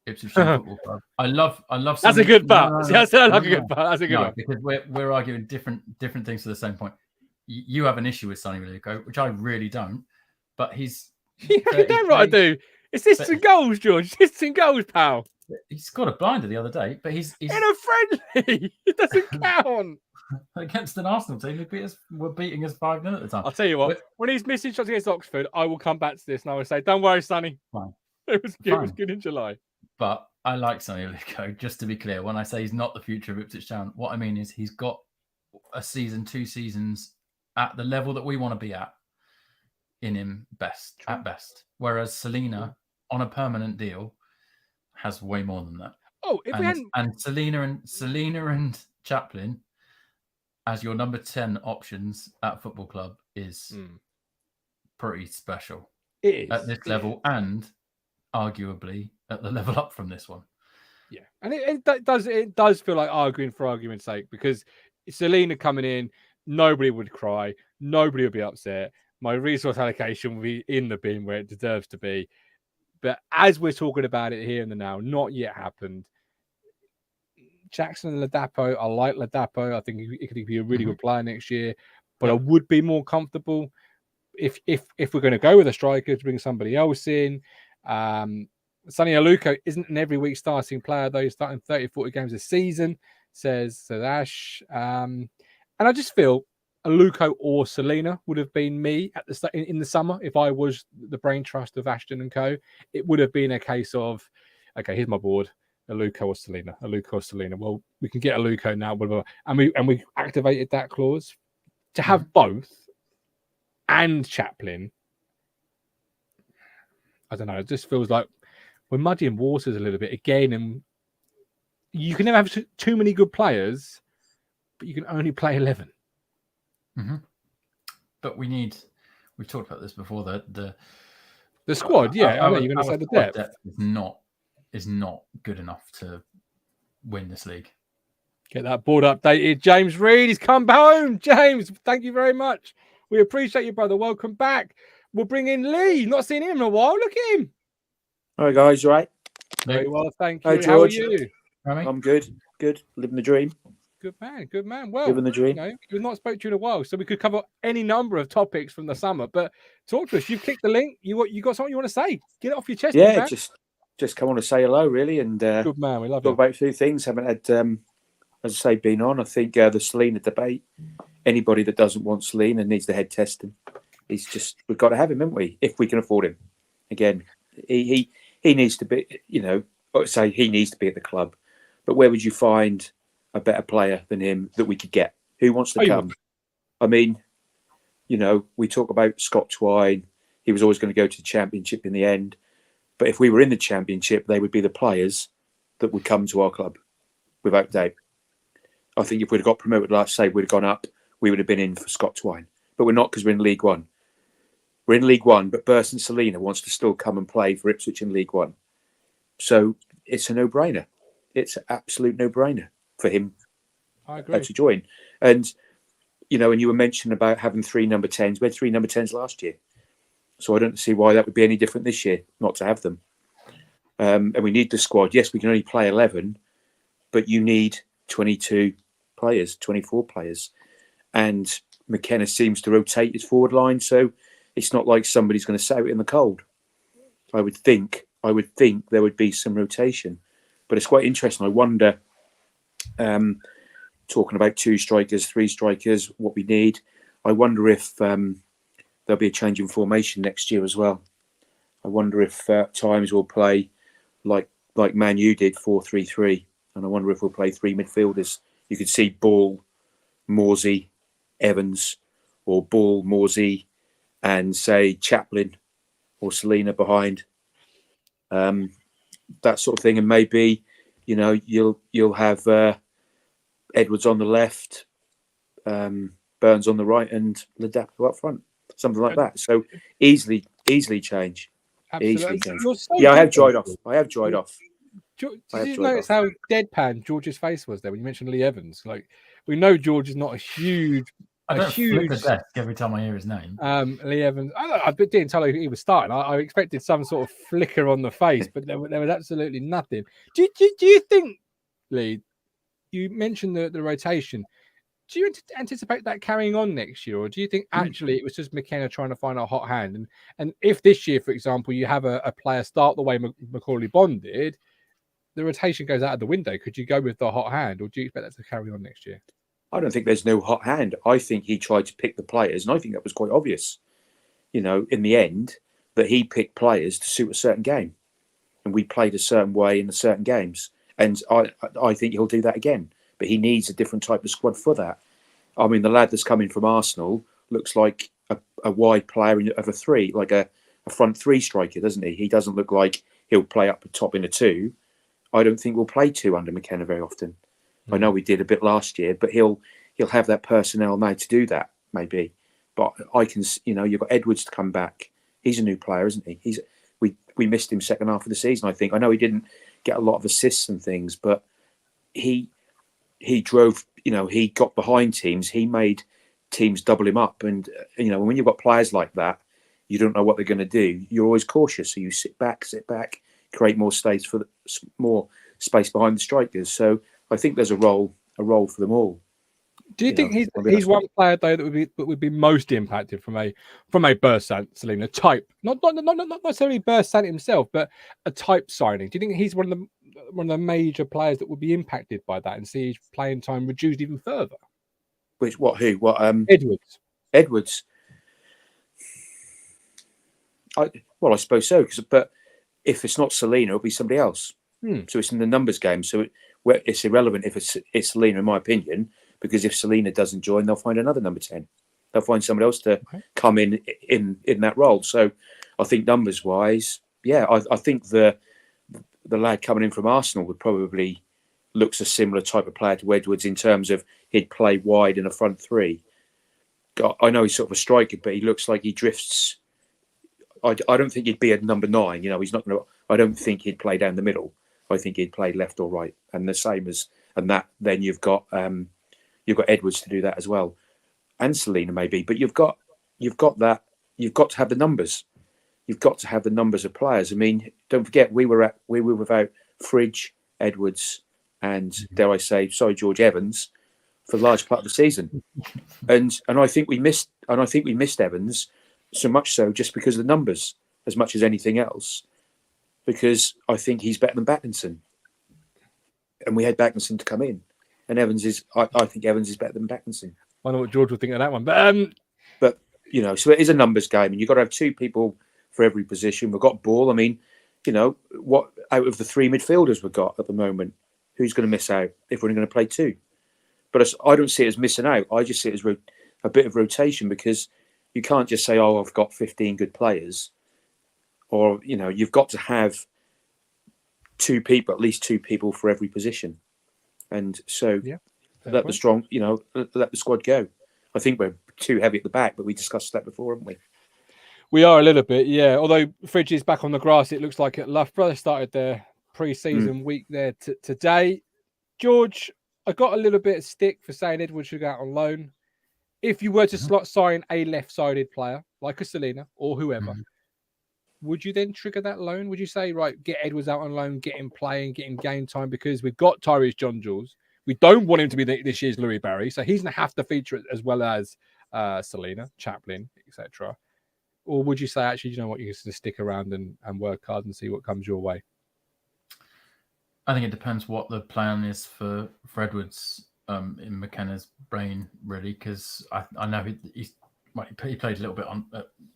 Ipswich Town Football Club. I love. That's a good but. That's a good but. That's a good one. Because we're arguing different things for the same point. You have an issue with Sonny Aluko, which I really don't. But he's you know what I do. Assists and goals, George. Assists and goals, pal. He scored a blinder the other day, but he's in a friendly. It doesn't count. Against an Arsenal team who were beating us 5-0 at the time. I'll tell you what, when he's missing shots against Oxford, I will come back to this and I will say, don't worry, Sonny. Fine. It was good in July. But I like Sonny Aluko, just to be clear. When I say he's not the future of Ipswich Town, what I mean is he's got a season, 2 seasons at the level that we want to be at in him at best. Whereas Selena, on a permanent deal, has way more than that. Oh, and Selena and Chaplin as your number 10 options at football club is pretty special. It is at this level, and arguably at the level up from this one. Yeah, and it does feel like arguing for argument's sake, because Selena coming in, nobody would cry, nobody would be upset. My resource allocation will be in the bin where it deserves to be. But as we're talking about it here and now, not yet happened. Jackson and Ladapo, I like Ladapo. I think he could be a really good player next year. But I would be more comfortable if we're going to go with a striker to bring somebody else in. Sonny Aluko isn't an every week starting player, though. He's starting 30, 40 games a season, says Ash. And I just feel Aluko or Selena would have been me at the in the summer if I was the brain trust of Ashton and Co. It would have been a case of, okay, here's my board. Aluko or Selena. Well, we can get Aluko now, blah, blah, blah. And we activated that clause to have both and Chaplin. I don't know. It just feels like we're muddying waters a little bit again, and you can never have too many good players, but you can only play 11. But we've talked about this before. The The squad, yeah. I know you're going to say the squad depth. is not good enough to win this league. Get that board updated. James Reed, he's come home. James, thank you very much. We appreciate you, brother. Welcome back. We'll bring in Lee. Not seen him in a while. Look at him. All right, guys. You all right? Very well, thank you. Hi, George. How are you? I'm good. Good. Living the dream. Good man. Good man. Well, living the dream. We've not spoke to you in a while, so we could cover any number of topics from the summer. But talk to us. You've clicked the link. You got something you want to say? Get it off your chest. Yeah, just come on to say hello, really, and good man. We love talk about a few things. Haven't had, as I say, been on. I think the Selena debate. Anybody that doesn't want Selena needs the head testing. We've got to have him, haven't we? If we can afford him. Again, he needs to be. He needs to be at the club. But where would you find a better player than him that we could get? Who wants to come? I mean, we talk about Scott Twine. He was always going to go to the Championship in the end. But if we were in the Championship, they would be the players that would come to our club, without doubt. I think if we'd have got promoted, last say we'd have gone up, we would have been in for Scott Twine. But we're not, because we're in League One. We're in League One, but Burson Selena wants to still come and play for Ipswich in League One. So it's a no-brainer. It's an absolute no-brainer for him to join. And, and you were mentioning about having 3 number 10s. We had 3 number 10s last year. So I don't see why that would be any different this year, not to have them. And we need the squad. Yes, we can only play 11, but you need 22 players, 24 players. And McKenna seems to rotate his forward line, so it's not like somebody's going to sit out in the cold. I would think there would be some rotation. But it's quite interesting. I wonder, talking about 2 strikers, 3 strikers, what we need. I wonder if there'll be a change in formation next year as well. I wonder if times we'll play like Man U did, 4-3-3. And I wonder if we'll play 3 midfielders. You could see Ball, Morsey, Evans, or Ball, Morsey, and say Chaplin or Selena behind. That sort of thing. And maybe, you'll have Edwards on the left, Burns on the right, and Ladapo up front. Something like that. So easily change. Absolutely. Easily change. I have dried off. Did you notice how deadpan George's face was there when you mentioned Lee Evans? Like, we know George is not a huge. I don't flip the desk every time I hear his name. Lee Evans. I didn't tell you he was starting. I expected some sort of flicker on the face, but there was absolutely nothing. Do you think, Lee? You mentioned the rotation. Do you anticipate that carrying on next year, or do you think actually it was just McKenna trying to find a hot hand? And if this year, for example, you have a player start the way Macaulay Bond did, the rotation goes out of the window. Could you go with the hot hand, or do you expect that to carry on next year? I don't think there's no hot hand. I think he tried to pick the players, and I think that was quite obvious, in the end, that he picked players to suit a certain game. And we played a certain way in the certain games. And I think he'll do that again. But he needs a different type of squad for that. I mean, the lad that's coming from Arsenal looks like a wide player of a 3, like a front 3 striker, doesn't he? He doesn't look like he'll play up the top in a 2. I don't think we'll play 2 under McKenna very often. I know we did a bit last year, but he'll have that personnel now to do that, maybe. But I can, you've got Edwards to come back. He's a new player, isn't he? We missed him second half of the season, I think. I know he didn't get a lot of assists and things, but he drove, he got behind teams. He made teams double him up. And, when you've got players like that, you don't know what they're going to do. You're always cautious. So you sit back, create more space behind the strikers. So I think there's a role for them all. Do you think he's one player though that would be most impacted from a Burst Selena type? Not necessarily Burst himself, but a type signing. Do you think he's one of the major players that would be impacted by that and see his playing time reduced even further? Which who? Edwards. I suppose so. But if it's not Selena, it'll be somebody else. So it's in the numbers game. So it's irrelevant if it's Selena, in my opinion, because if Selena doesn't join, they'll find another number 10. They'll find somebody else to come in that role. So I think numbers wise, I think the lad coming in from Arsenal would probably looks a similar type of player to Edwards in terms of he'd play wide in a front 3. I know he's sort of a striker, but he looks like he drifts I don't think he'd be a number 9. He's not going to. I don't think he'd play down the middle. I think he'd play left or right, and the same as that. Then you've got Edwards to do that as well, and Selena maybe. But you've got that. You've got to have the numbers. You've got to have the numbers of players. I mean, don't forget we were without Fridge, Edwards, and dare I say, George Evans for the large part of the season, and I think we missed Evans so much so just because of the numbers as much as anything else, because I think he's better than Battinson, and we had Battinson to come in, and Evans is I think Evans is better than Battinson. I know what George would think of that one, but so it is a numbers game, and you've got to have 2 people for every position. We've got Ball. I mean, what out of the 3 midfielders we've got at the moment, who's going to miss out if we're only going to play 2? But I don't see it as missing out. I just see it as a bit of rotation, because you can't just say, "Oh, I've got 15 good players," or you've got to have 2 people, at least 2 people for every position, and so let the strong, let the squad go. I think we're too heavy at the back, but we discussed that before, haven't we? We are a little bit, yeah. Although Fridge is back on the grass, it looks like at Loughborough. Started their pre-season week there today. George, I got a little bit of stick for saying Edwards should go out on loan. If you were to sign a left-sided player like a Selena or whoever, would you then trigger that loan? Would you say, right, get Edwards out on loan, get him playing, get him game time, because we've got Tyrese John-Jules. We don't want him to be this year's Louis Barry, so he's going to have to feature as well as Selena, Chaplin, etc. Or would you say, actually, you know what, you're just going to stick around and work hard and see what comes your way? I think it depends what the plan is for Edwards in McKenna's brain, really, because I know he played a little bit on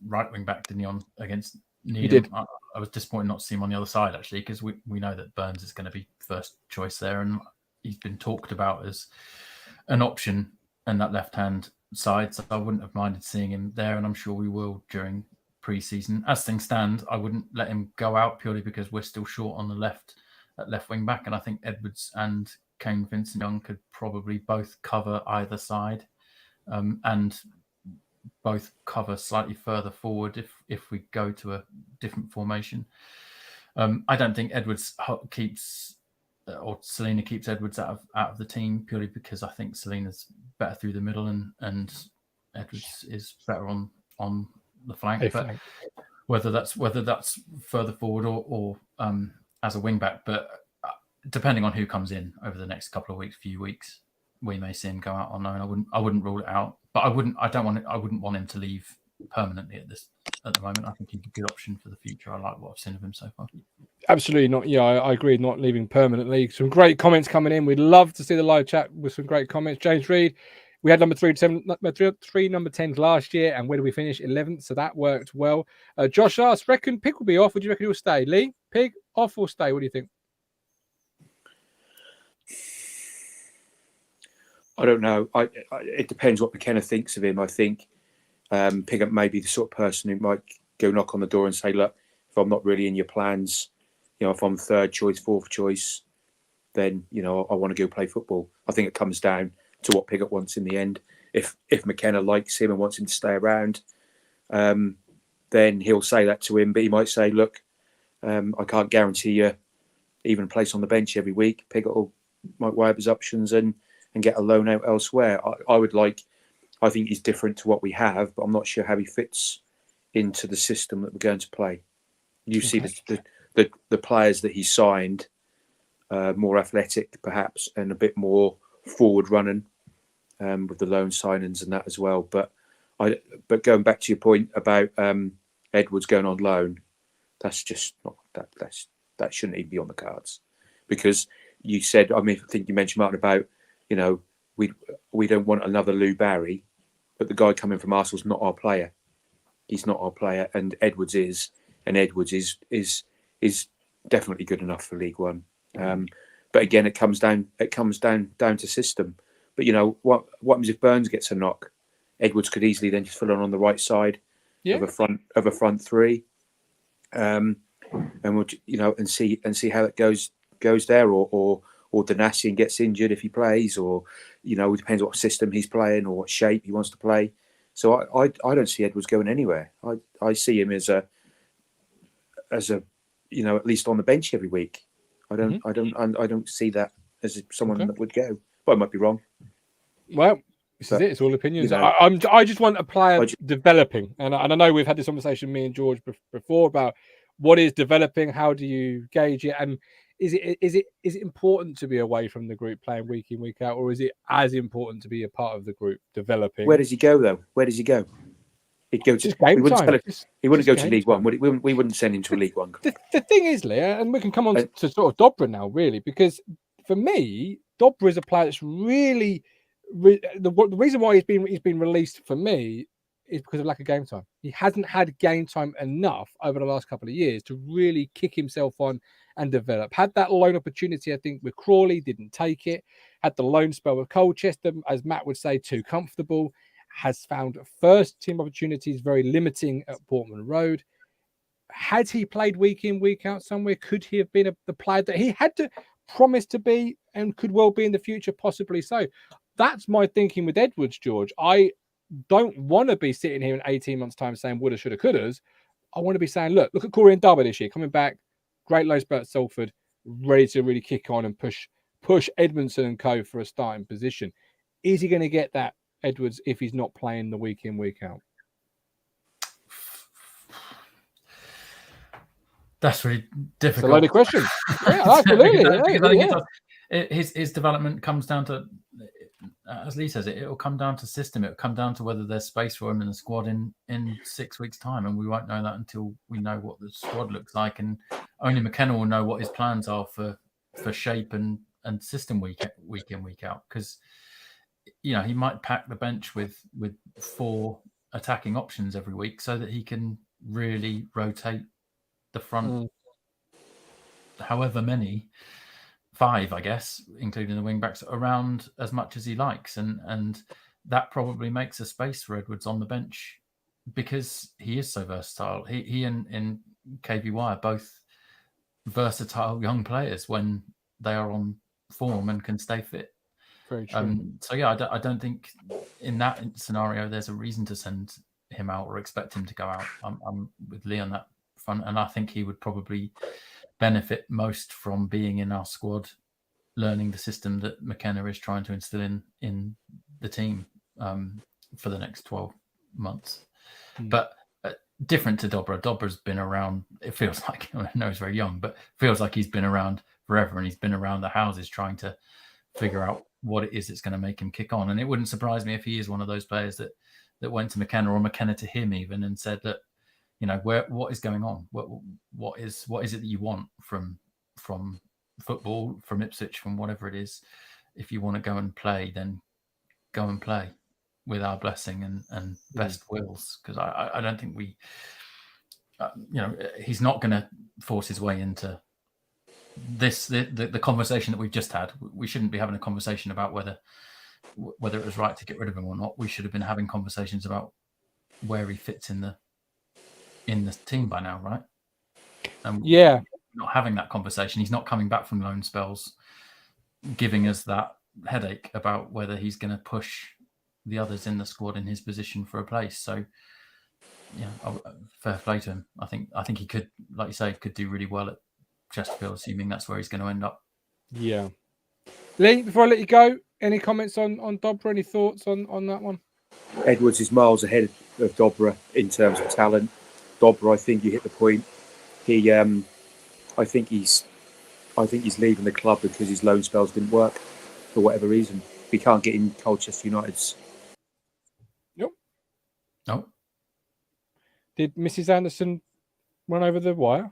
right wing back, didn't he, against Needham. He did. I was disappointed not to see him on the other side, actually, because we know that Burns is going to be first choice there, and he's been talked about as an option in that left-hand side, so I wouldn't have minded seeing him there, and I'm sure we will during pre-season. As things stand, I wouldn't let him go out purely because we're still short on the left wing back, and I think Edwards and Kane Vincent-Young could probably both cover either side, and both cover slightly further forward if we go to a different formation. I don't think Edwards keeps or Selena keeps Edwards out of the team purely because I think Selena's better through the middle and Edwards is better on the flank. But whether that's further forward or as a wing back, but depending on who comes in over the next few weeks, we may see him go out on loan. I wouldn't rule it out, but I wouldn't want him to leave permanently at the moment. I think he's a good option for the future. I like what I've seen of him so far. Absolutely not. Yeah, I agree. Not leaving permanently. Some great comments coming in. We'd love to see the live chat with some great comments. James Reed, we had number 3 number 10s last year, and where did we finish? 11th. So that worked well. Josh asked, reckon Pig will be off? Would you reckon he'll stay? Lee, Pig off or stay? What do you think? I don't know. It depends what McKenna thinks of him. I think Pig may be the sort of person who might go knock on the door and say, look, if I'm not really in your plans, if I'm 3rd choice, 4th choice, then, I want to go play football. I think it comes down to what Pigott wants in the end. If McKenna likes him and wants him to stay around, then he'll say that to him. But he might say, look, I can't guarantee you even a place on the bench every week. Pigott might weigh up his options and get a loan out elsewhere. I think he's different to what we have, but I'm not sure how he fits into the system that we're going to play. You see the players that he signed, more athletic perhaps, and a bit more forward running with the loan signings and that as well. But going back to your point about Edwards going on loan, that's just not that shouldn't even be on the cards, because you said, I think you mentioned, Martin, about we don't want another Lou Barry, but the guy coming from Arsenal's not our player. He's not our player, and Edwards is, and Edwards is definitely good enough for League One. But again, it comes down to system. But what happens if Burns gets a knock? Edwards could easily then just fill on the right side of a front three, and we'll and see how it goes there, or Danassian gets injured if he plays, or it depends what system he's playing or what shape he wants to play. So I don't see Edwards going anywhere. I see him as as a, at least on the bench every week. I don't Mm-hmm. I don't see that as someone that would go. But I might be wrong. Well, this is it. It's all opinions. You know, I just want a player developing, and I know we've had this conversation, me and George, before about what is developing. How do you gauge it? And is it important to be away from the group playing week in, week out, or is it as important to be a part of the group developing? Where does he go though? Where does he go? He'd go to just game time. He wouldn't go to League One. We wouldn't send him to League One. The thing is, Leah, and we can come on to sort of Dobra now, really, because for me, Dobra is a player that's really the reason why he's been released for me is because of lack of game time. He hasn't had game time enough over the last couple of years to really kick himself on and develop. Had that loan opportunity, I think, with Crawley, didn't take it. Had the loan spell with Colchester, as Matt would say, too comfortable. Has found first team opportunities very limiting at Portman Road. Had he played week in, week out somewhere, could he have been the player that he had to promise to be and could well be in the future? Possibly so. That's my thinking with Edwards, George. I don't want to be sitting here in 18 months' time saying woulda, shoulda, couldas. I want to be saying, look at Corey and Derby this year, coming back, great low spell at Salford, ready to really kick on and push Edmondson and co for a starting position. Is he going to get that, Edwards, if he's not playing the week in, week out? That's really difficult. It's a loaded question. Yeah, absolutely. His development comes down to, as Lee says, it'll come down to system. It'll come down to whether there's space for him in the squad in 6 weeks' time, and we won't know that until we know what the squad looks like, and only McKenna will know what his plans are for shape and system week in, week out, because he might pack the bench with 4 attacking options every week so that he can really rotate the front, however many, 5, I guess, including the wing backs, around as much as he likes, and that probably makes a space for Edwards on the bench because he is so versatile. He and KVY are both versatile young players when they are on form and can stay fit. Very true. So yeah, I don't think in that scenario there's a reason to send him out or expect him to go out. I'm with Lee on that front, and I think he would probably benefit most from being in our squad, learning the system that McKenna is trying to instill in the team for the next 12 months. But different to Dobra. Dobra's been around, it feels like, I know he's very young, but feels like he's been around forever, and he's been around the houses trying to figure out what it is that's going to make him kick on. And it wouldn't surprise me if he is one of those players that went to McKenna, or McKenna to him even, and said that, what is going on? What is it that you want from football, from Ipswich, from whatever it is? If you want to go and play, then go and play with our blessing and best wills. Because I don't think we, he's not going to force his way into this. The conversation that we've just had, we shouldn't be having a conversation about whether it was right to get rid of him or not. We should have been having conversations about where he fits in the team by now, right? Yeah. Not having that conversation. He's not coming back from loan spells, giving us that headache about whether he's going to push the others in the squad in his position for a place. So, fair play to him. I think he could, like you say, could do really well at Chesterfield, assuming that's where he's going to end up. Yeah. Lee, before I let you go, any comments on Dobra? Any thoughts on that one? Edwards is miles ahead of Dobra in terms of talent. Dobra, I think you hit the point. I think he's leaving the club because his loan spells didn't work for whatever reason. We can't get in Colchester United's. Nope. Did Mrs. Anderson run over the wire?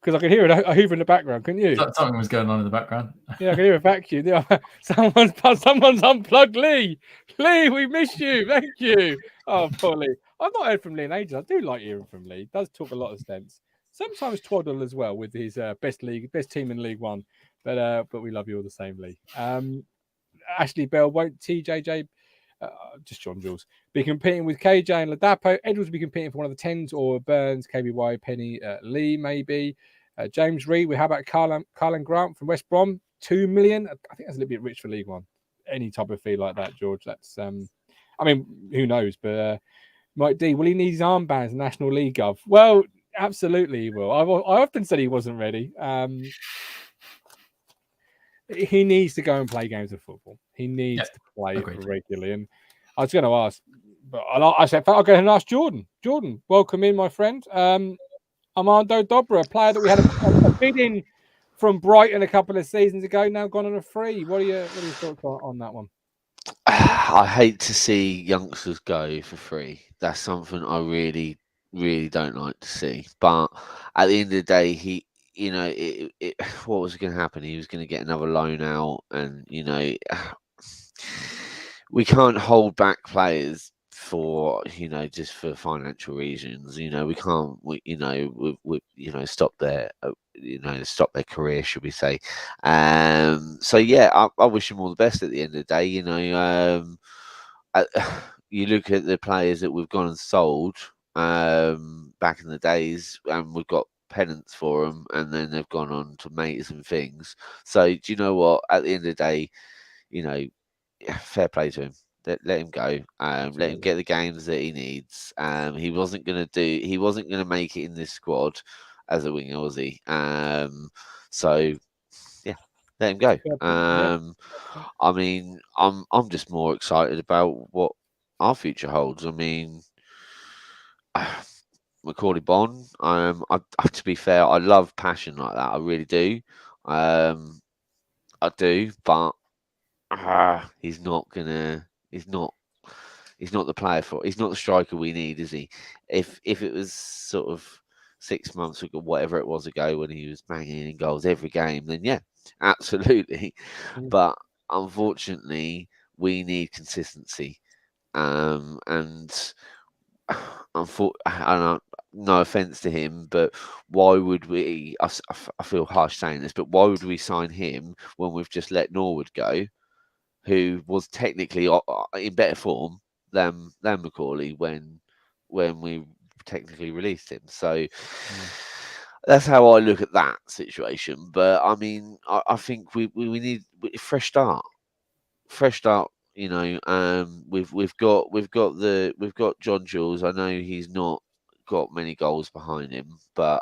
Because I could hear a hoover in the background, couldn't you? Something was going on in the background. Yeah, I can hear a vacuum. Yeah. Someone's unplugged Lee. Lee, we miss you. Thank you. Oh, poor Lee. I've not heard from Lee in ages. I do like hearing from Lee. He does talk a lot of sense. Sometimes twaddle as well with his best team in League One. But we love you all the same, Lee. Ashley Bell, won't TJJ, just John Jules, be competing with KJ and Ladapo? Edwards will be competing for one of the 10s, or Burns, KBY, Penny, Lee maybe. James Reed, how about Carlan Grant from West Brom? 2 million. I think that's a little bit rich for League One. Any type of fee like that, George. That's, who knows? But Mike D, will he need his armbands in National League of? Well, absolutely he will. I often said he wasn't ready. He needs to go and play games of football. He needs to play agreed. regularly. And I was going to ask, but I said, I'll go ahead and ask Jordan. Jordan, welcome in, my friend. Armando Dobra, a player that we had a bid in from Brighton a couple of seasons ago, now gone on a free. What are your thoughts on that one? I hate to see youngsters go for free. That's something I really, really don't like to see. But at the end of the day, what was going to happen? He was going to get another loan out, and we can't hold back players for just for financial reasons. We can't stop their career, should we say. So yeah, I wish him all the best at the end of the day. You look at the players that we've gone and sold back in the days, and we've got pennants for them, and then they've gone on to mates and things. So do you know what, at the end of the day, fair play to him. Let him go. Let him get the games that he needs. He wasn't going to make it in this squad as a winger, was he? So yeah, let him go. I mean, I'm just more excited about what our future holds. I mean, Macaulay Bonne. To be fair, I love passion like that. I really do. I do, but he's not the player for. He's not the striker we need, is he? If it was sort of 6 months ago, whatever it was ago, when he was banging in goals every game, then yeah, absolutely. But unfortunately, we need consistency. And no offense to him, but why would we? I feel harsh saying this, but why would we sign him when we've just let Norwood go, who was technically in better form than Macaulay when we technically released him? So that's how I look at that situation. But I mean, I think we need a fresh start. Fresh start. We've got John Jules. I know he's not got many goals behind him, but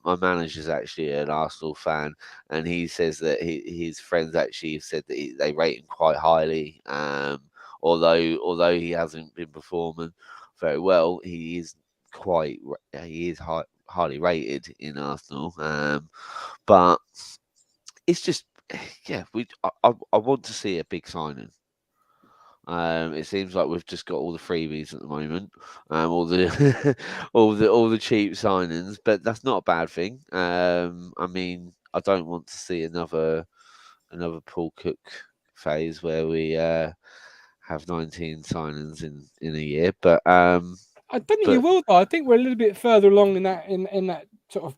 my manager's actually an Arsenal fan, and he says that his friends actually have said that they rate him quite highly. Although he hasn't been performing very well, he is highly rated in Arsenal. But it's just, yeah, I want to see a big signing. It seems like we've just got all the freebies at the moment, all the all the cheap signings, but that's not a bad thing. I mean, I don't want to see another Paul Cook phase where we have 19 signings in a year, but I don't think you will, though. I think we're a little bit further along in that sort of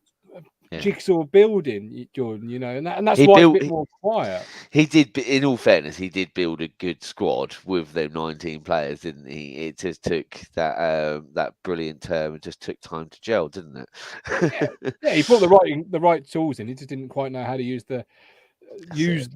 jigsaw building, Jordan, and that's why it's a bit more quiet. He did, in all fairness, he did build a good squad with them 19 players, didn't he? It just took that brilliant term, and just took time to gel, didn't it? Yeah, he brought the right tools in. He just didn't quite know how to use the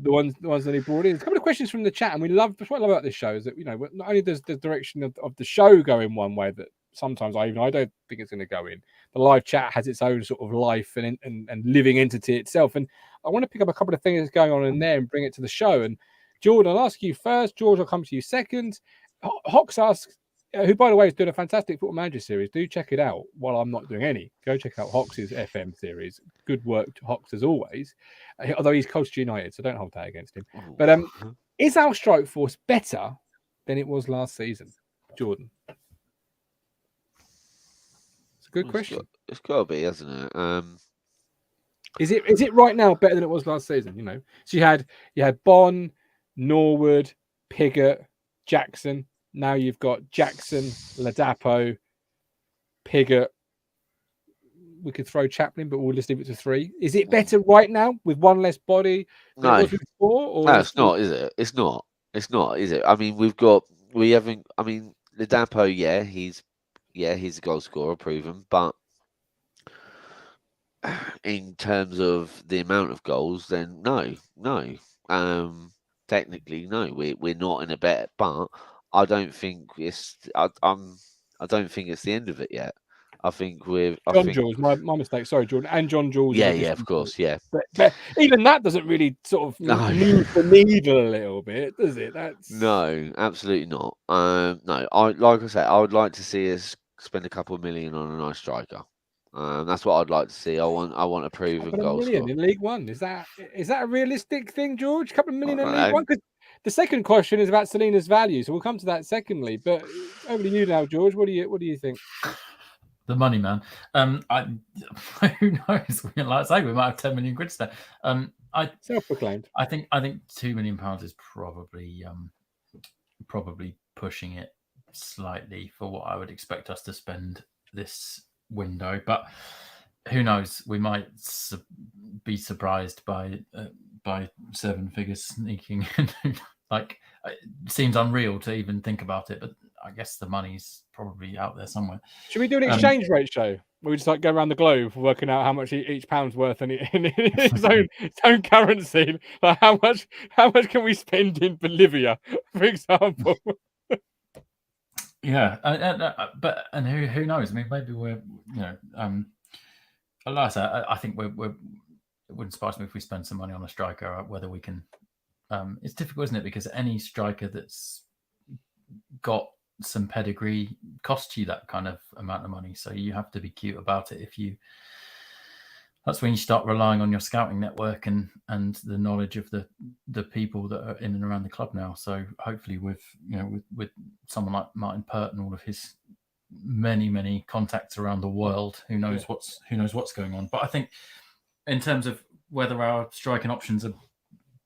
ones that he brought in. There's a couple of questions from the chat, and that's what I love about this show is that not only does the direction of the show go in one way that sometimes I don't think it's going to go in. The live chat has its own sort of life and living entity itself. And I want to pick up a couple of things that's going on in there and bring it to the show. And Jordan, I'll ask you first. George, I'll come to you second. Hox asks, who, by the way, is doing a fantastic Football Manager series. Do check it out while I'm not doing any. Go check out Hox's FM series. Good work to Hox as always. Although he's Colchester United, so don't hold that against him. But is our strike force better than it was last season, Jordan? Good question. It's got to be, hasn't it? Is it right now better than it was last season? So you had Bonne, Norwood, Pigott, Jackson. Now you've got Jackson, Ladapo, Pigott. We could throw Chaplin, but we'll just leave it to 3. Is it better right now with one less body than it was before? No, it's not, is it? It's not. It's not, is it? I mean, Ladapo, he's a goal scorer, proven, but in terms of the amount of goals, then no. Technically, no. We're not in a better, but I don't think it's. I don't think it's the end of it yet. I think we've John Jules, my mistake. Sorry, Jordan, and John Jules. Yeah, of course, yeah. But even that doesn't really sort of No. move the needle a little bit, does it? No, absolutely not. No, like I say, I would like to see us spend a couple of million on a nice striker. That's what I'd like to see. I want a proven goal million scorer. in League One. Is that a realistic thing, George? A couple of million in I League One? Because the second question is about Selina's value, so we'll come to that secondly. But over to you now, George. What do you think? The money man. Who knows? Like I say, we might have 10 million quid spent. Self-proclaimed. I think £2 million is probably pushing it slightly for what I would expect us to spend this window. But who knows? We might be surprised by 7 figures sneaking in. Like, it seems unreal to even think about it, but I guess the money's probably out there somewhere. Should we do an exchange rate show where we just like go around the globe working out how much each pound's worth in its own currency? Like how much can we spend in Bolivia, for example? Yeah, but who knows? I mean, maybe we're like I said, I think it wouldn't surprise me if we spend some money on a striker. Whether we can, it's difficult, isn't it? Because any striker that's got some pedigree costs you that kind of amount of money, so you have to be cute about it. That's when you start relying on your scouting network and the knowledge of the people that are in and around the club now. So hopefully with someone like Martin Pert and all of his many contacts around the world, who knows what's going on. But I think in terms of whether our striking options are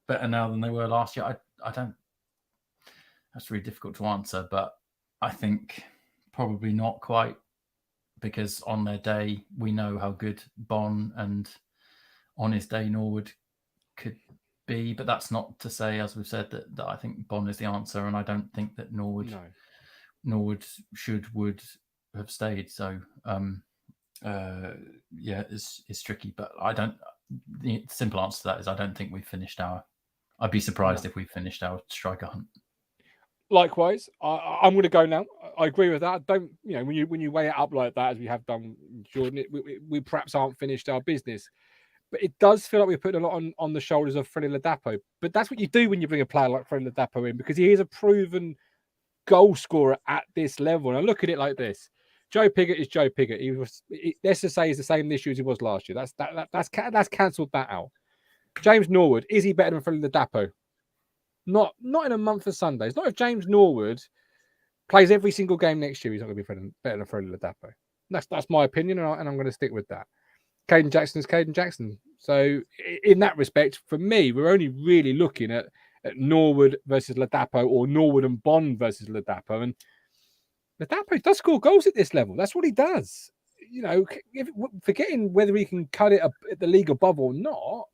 better now than they were last year, I don't. That's really difficult to answer, but I think probably not quite, because on their day we know how good Bon and on his day Norwood could be. But that's not to say, as we've said, that I think Bon is the answer, and I don't think that Norwood would have stayed. So it's tricky, but I don't. The simple answer to that is I don't think we've finished our. I'd be surprised if we finished our striker hunt. Likewise, I'm going to go now. I agree with that. Don't when you weigh it up like that, as we have done, Jordan, we perhaps aren't finished our business, but it does feel like we're putting a lot on the shoulders of Freddie Ladapo. But that's what you do when you bring a player like Freddie Ladapo in, because he is a proven goal scorer at this level. And I look at it like this: Joe Pigott is Joe Pigott. Let's just say he's the same this year as he was last year. That's cancelled that out. James Norwood, is he better than Freddie Ladapo? Not in a month of Sundays. Not if James Norwood plays every single game next year. He's not going to be better than Freddie Ladapo. That's my opinion, and I'm going to stick with that. Caden Jackson is Caden Jackson. So in that respect, for me, we're only really looking at Norwood versus Ladapo, or Norwood and Bond versus Ladapo. And Ladapo does score goals at this level. That's what he does. Forgetting whether he can cut it at the league above or not,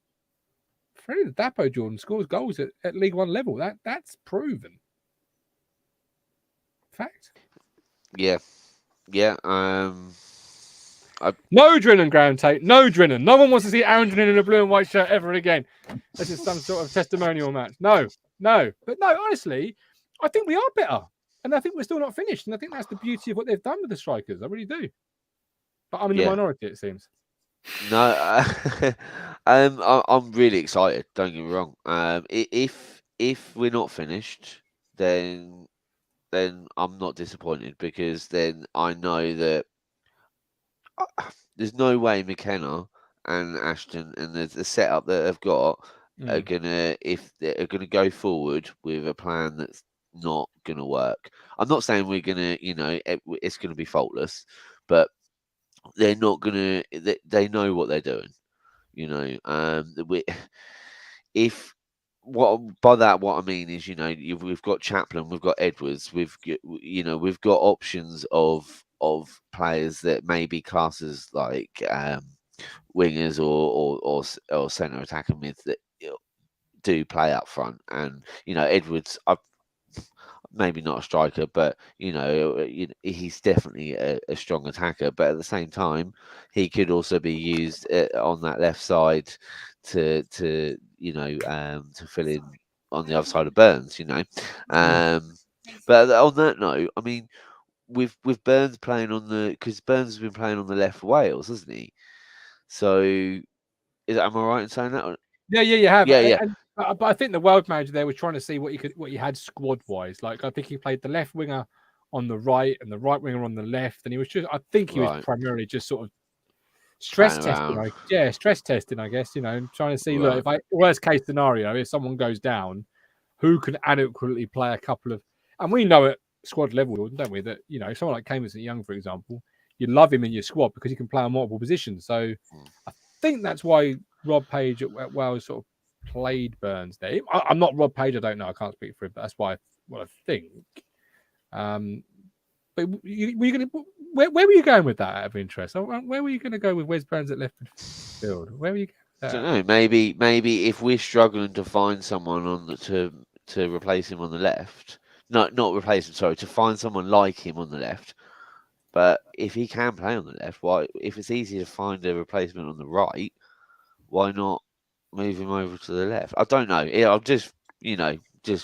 Freddie Ladapo, Jordan, scores goals at League One level. That's proven. Fact. Yeah. No Drennan, Graham Tate. No Drennan. No one wants to see Aaron Drennan in a blue and white shirt ever again. This is some sort of testimonial match. No. But no, honestly, I think we are better. And I think we're still not finished. And I think that's the beauty of what they've done with the strikers. I really do. But I'm in the minority, it seems. No, I'm really excited. Don't get me wrong. If we're not finished, then I'm not disappointed, because then I know that there's no way McKenna and Ashton and the setup that they've got are gonna go forward with a plan that's not gonna work. I'm not saying we're gonna, it's gonna be faultless, but they're not gonna. They know what they're doing, what I mean is, we've got Chaplin, we've got Edwards, we've got options of players that may be classes like wingers or centre attacking mid that do play up front, and Edwards, maybe not a striker, but he's definitely a strong attacker. But at the same time, he could also be used on that left side to fill in on the other side of Burns. But on that note, I mean, with Burns playing on the, because Burns has been playing on the left for Wales, hasn't he? So, am I right in saying that? Yeah, you have. Yeah. But I think the world manager there was trying to see what he had squad wise. Like I think he played the left winger on the right and the right winger on the left, and he was just. I think he was primarily just sort of stress testing. Stress testing. I guess trying to see. Look, if worst case scenario, if someone goes down, who can adequately play a couple of, and we know at squad level, don't we? That someone like Camus St. Young, for example, you love him in your squad because he can play on multiple positions. So I think that's why Rob Page at Wales sort of played Burns there. I'm not Rob Page. I don't know. I can't speak for him, but that's what I think. But were you going to? Where were you going with that? Out of interest, where were you going to go with Wes Burns at left field? Where were you? I don't know. Maybe if we're struggling to find someone to replace him on the left, not replace him. Sorry, to find someone like him on the left. But if he can play on the left, why? If it's easy to find a replacement on the right, why not move him over to the left? I don't know. I'm just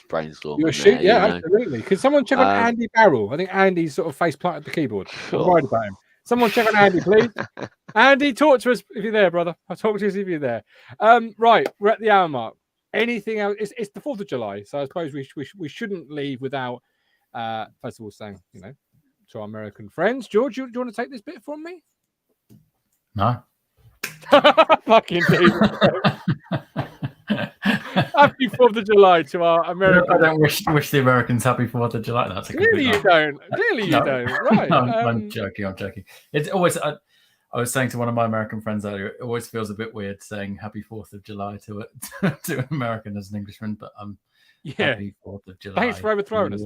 brainstorming. Absolutely. Can someone check on Andy Barrell? I think Andy's sort of face planted the keyboard. I'm worried about him. Someone check on Andy, please. Andy, talk to us if you're there, brother. I'll talk to us if you're there. Right, we're at the hour mark. Anything else? It's the 4th of July, so I suppose we shouldn't leave without first of all saying, to our American friends. George, do you want to take this bit from me? No. Fucking David. Happy 4th of July to our American. I don't wish the Americans happy 4th of July. That's clearly you don't. Clearly you don't. Right. No, I'm joking. It's always. I was saying to one of my American friends earlier, it always feels a bit weird saying Happy 4th of July to an American as an Englishman, but Happy 4th of July. Thanks for overthrowing us.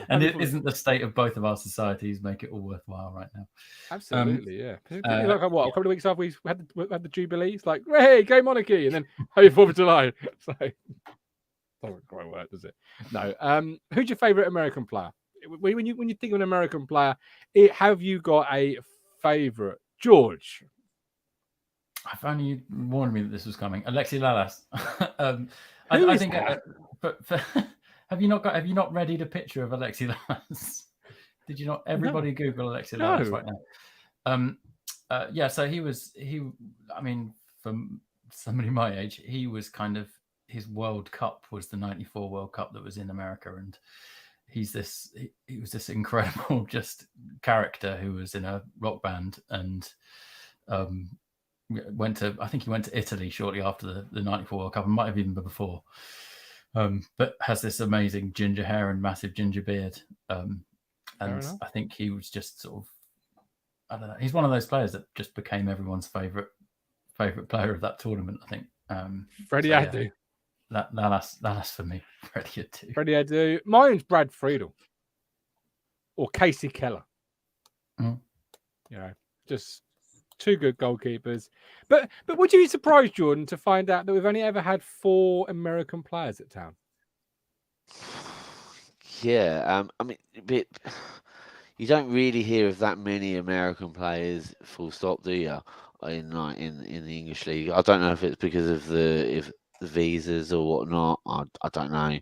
And it isn't the state of both of our societies make it all worthwhile right now. Absolutely, yeah. Like a couple of weeks after we had the Jubilees, like, hey, gay monarchy, and then Happy 4th of July. It's like, doesn't quite work, does it? No. Who's your favourite American player? When you think of an American player, have you got a favourite? George? I found you warned me that this was coming. Alexi Lalas. I think Have you not readied a picture of Alexi Lalas? Did you not? Everybody Google Alexi Lalas right now. So I mean, for somebody my age, he was kind of, his World Cup was the 94 World Cup that was in America, and he was this incredible just character who was in a rock band and I think he went to Italy shortly after the 94 World Cup, and might have even been before. But has this amazing ginger hair and massive ginger beard. And I think he was just sort of, I don't know, he's one of those players that just became everyone's favourite player of that tournament, I think. Freddie Adu. That's for me. Freddie Adu. Mine's Brad Friedel. Or Casey Keller. Just two good goalkeepers. But would you be surprised, Jordan, to find out that we've only ever had 4 American players at Town? Yeah, I mean, you don't really hear of that many American players, full stop, do you? In the English league, I don't know if it's because of the visas or whatnot. I don't know,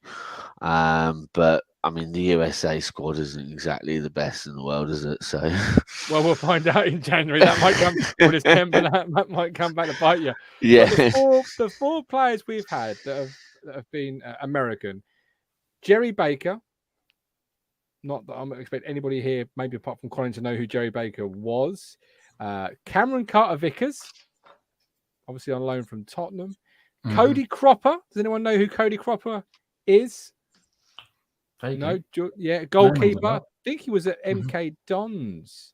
but I mean, the USA squad isn't exactly the best in the world, is it? So, well, we'll find out in January. That might come, or December. That might come back to bite you. Yeah. The 4 players we've had that have been American: Jerry Baker. Not that I'm expecting anybody here, maybe apart from Colin, to know who Jerry Baker was. Cameron Carter-Vickers, obviously on loan from Tottenham. Mm-hmm. Cody Cropper. Does anyone know who Cody Cropper is? No, goalkeeper. I think he was at MK Dons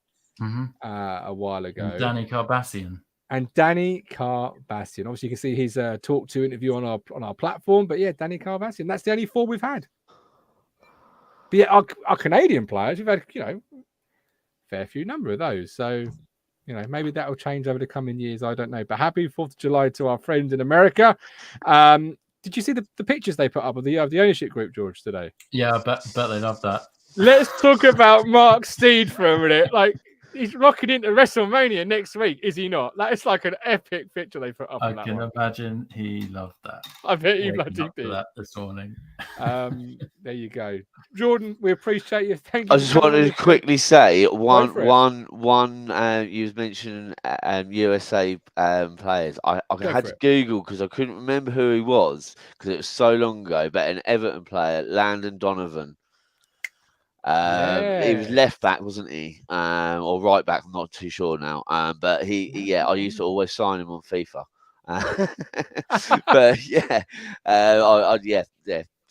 a while ago. And Danny Carbassian. Obviously, you can see his talk to interview on our platform. But yeah, Danny Carbassian. That's the only 4 we've had. But yeah, our Canadian players, we've had fair few number of those. So maybe that will change over the coming years. I don't know. But happy 4th of July to our friends in America. Did you see the pictures they put up of the ownership group, George, today? Yeah, I bet they love that. Let's talk about Mark Steed for a minute. Like, He's rocking into WrestleMania next week, is he not? That is like an epic picture they put up. I on that can one. imagine he loved that. I bet he Waking bloody up to did. that this morning. There you go, Jordan. We appreciate you. Thank you. I just wanted to quickly say you was mentioning USA players. I had to Google because I couldn't remember who he was because it was so long ago. But an Everton player, Landon Donovan. He was left back, wasn't he? Or right back? I'm not too sure now. But I used to always sign him on FIFA. But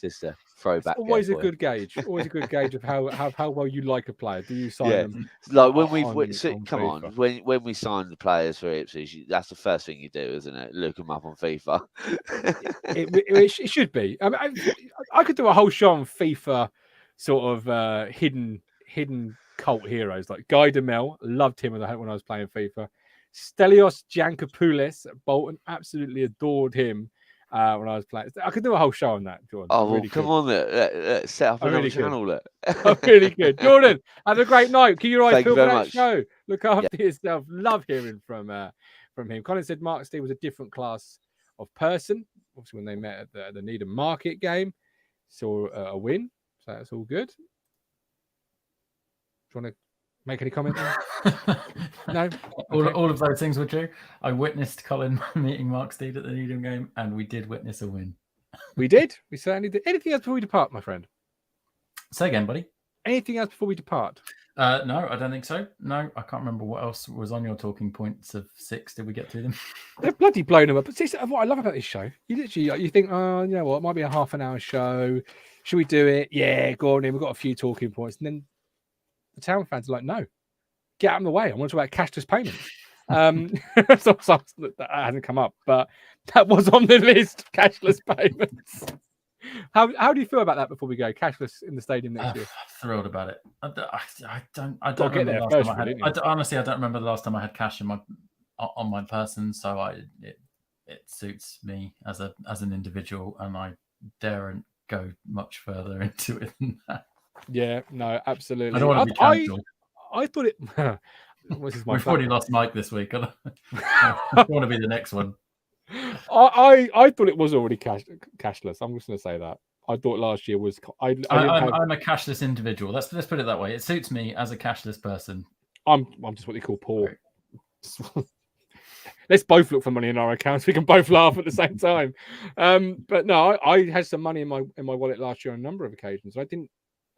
just a throwback. Always a good gauge. Always a good gauge of how well you like a player. Do you sign them? Like when when we sign the players for Ipswich, that's the first thing you do, isn't it? Look them up on FIFA. it should be. I mean, I could do a whole show on FIFA. Sort of hidden cult heroes like Guy Demel, loved him when I was playing FIFA. Stelios Jankopoulos at Bolton, absolutely adored him when I was playing. I could do a whole show on that, Jordan. Oh, well, come on, let's set up another channel. Really good, Jordan. Have a great night. Keep your eyes peeled for that much. show. Look after yourself. Love hearing from him. Colin said Mark Steve was a different class of person. Obviously, when they met at the Needham Market game, saw a win. So that's all good. Do you want to make any comment there? No? All of those things were true. I witnessed Colin meeting Mark Steed at the Needham game, and we did witness a win. We did. We certainly did. Anything else before we depart, my friend? Say again, buddy. Anything else before we depart? No, I don't think so. No, I can't remember what else was on your talking points of 6. Did we get through them? They're bloody blown them up. But see, what I love about this show, you think, oh, you know what, it might be a half an hour show. Should we do it? Yeah, go on in. We've got a few talking points. And then the town fans are like, no, get out of the way. I want to talk about cashless payments. So that hasn't come up, but that was on the list, cashless payments. How do you feel about that before we go? Cashless in the stadium next year? Thrilled about it. I don't remember the last time I had. Honestly, I don't remember the last time I had cash on my person. So it suits me as an individual, and I daren't go much further into it than that. Yeah, no, absolutely. I don't want to be cancelled. I thought it. We've already lost Mike this week. I don't want to be the next one. I thought it was already cashless. I'm just going to say that. I thought last year was. I'm a cashless individual. Let's put it that way. It suits me as a cashless person. I'm just what they call poor. Let's both look for money in our accounts. We can both laugh at the same time. But no, I had some money in my wallet last year on a number of occasions. I didn't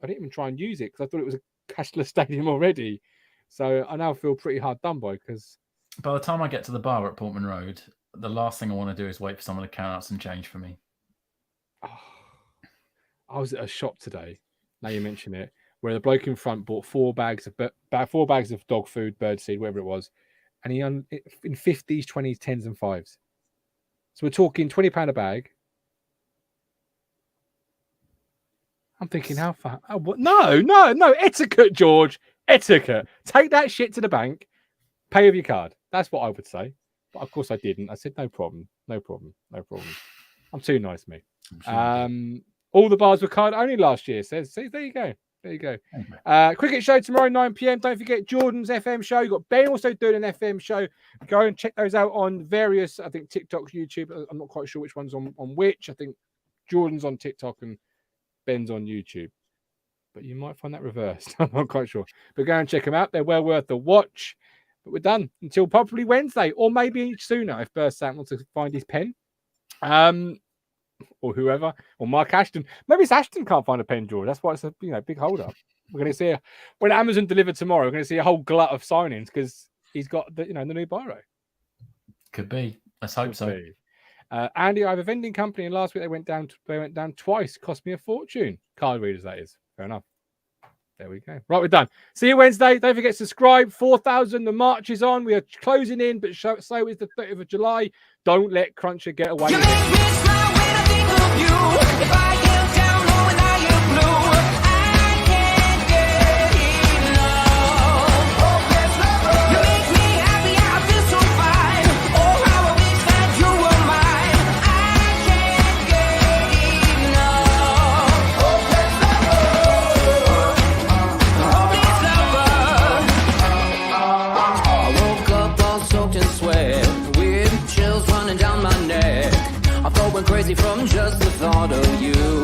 even try and use it because I thought it was a cashless stadium already. So I now feel pretty hard done by because by the time I get to the bar at Portman Road, the last thing I want to do is wait for someone to count out some change for me. Oh, I was at a shop today. Now you mention it, where the bloke in front bought 4 bags of dog food, birdseed, whatever it was, and he in 50s, 20s, 10s, and 5s. So we're talking £20 a bag. I'm thinking, how far? Oh, what? No, etiquette, George, etiquette. Take that shit to the bank, pay with your card. That's what I would say. But of course I didn't. I said, no problem. I'm too nice, mate. Sure all the bars were card only last year. Says, see, there you go. Cricket show tomorrow, 9 p.m. Don't forget Jordan's FM show. You've got Ben also doing an FM show. Go and check those out on various, I think, TikTok, YouTube. I'm not quite sure which one's on which. I think Jordan's on TikTok and Ben's on YouTube. But you might find that reversed. I'm not quite sure. But go and check them out. They're well worth the watch. But we're done until probably Wednesday or maybe sooner if Burst wants to find his pen. Or whoever, or Mark Ashton. Maybe it's Ashton can't find a pen, George. That's why it's a big hold up. We're going to see when Amazon delivered tomorrow. We're going to see a whole glut of signings because he's got the new biro. Could be. Let's hope so. Andy, I have a vending company, and last week they went down twice. Cost me a fortune. Card readers, that is. Fair enough. There we go. Right, we're done. See you Wednesday. Don't forget to subscribe. 4,000. The march is on. We are closing in, but so is the 30th of July. Don't let Cruncher get away with it. crazy from just the thought of you.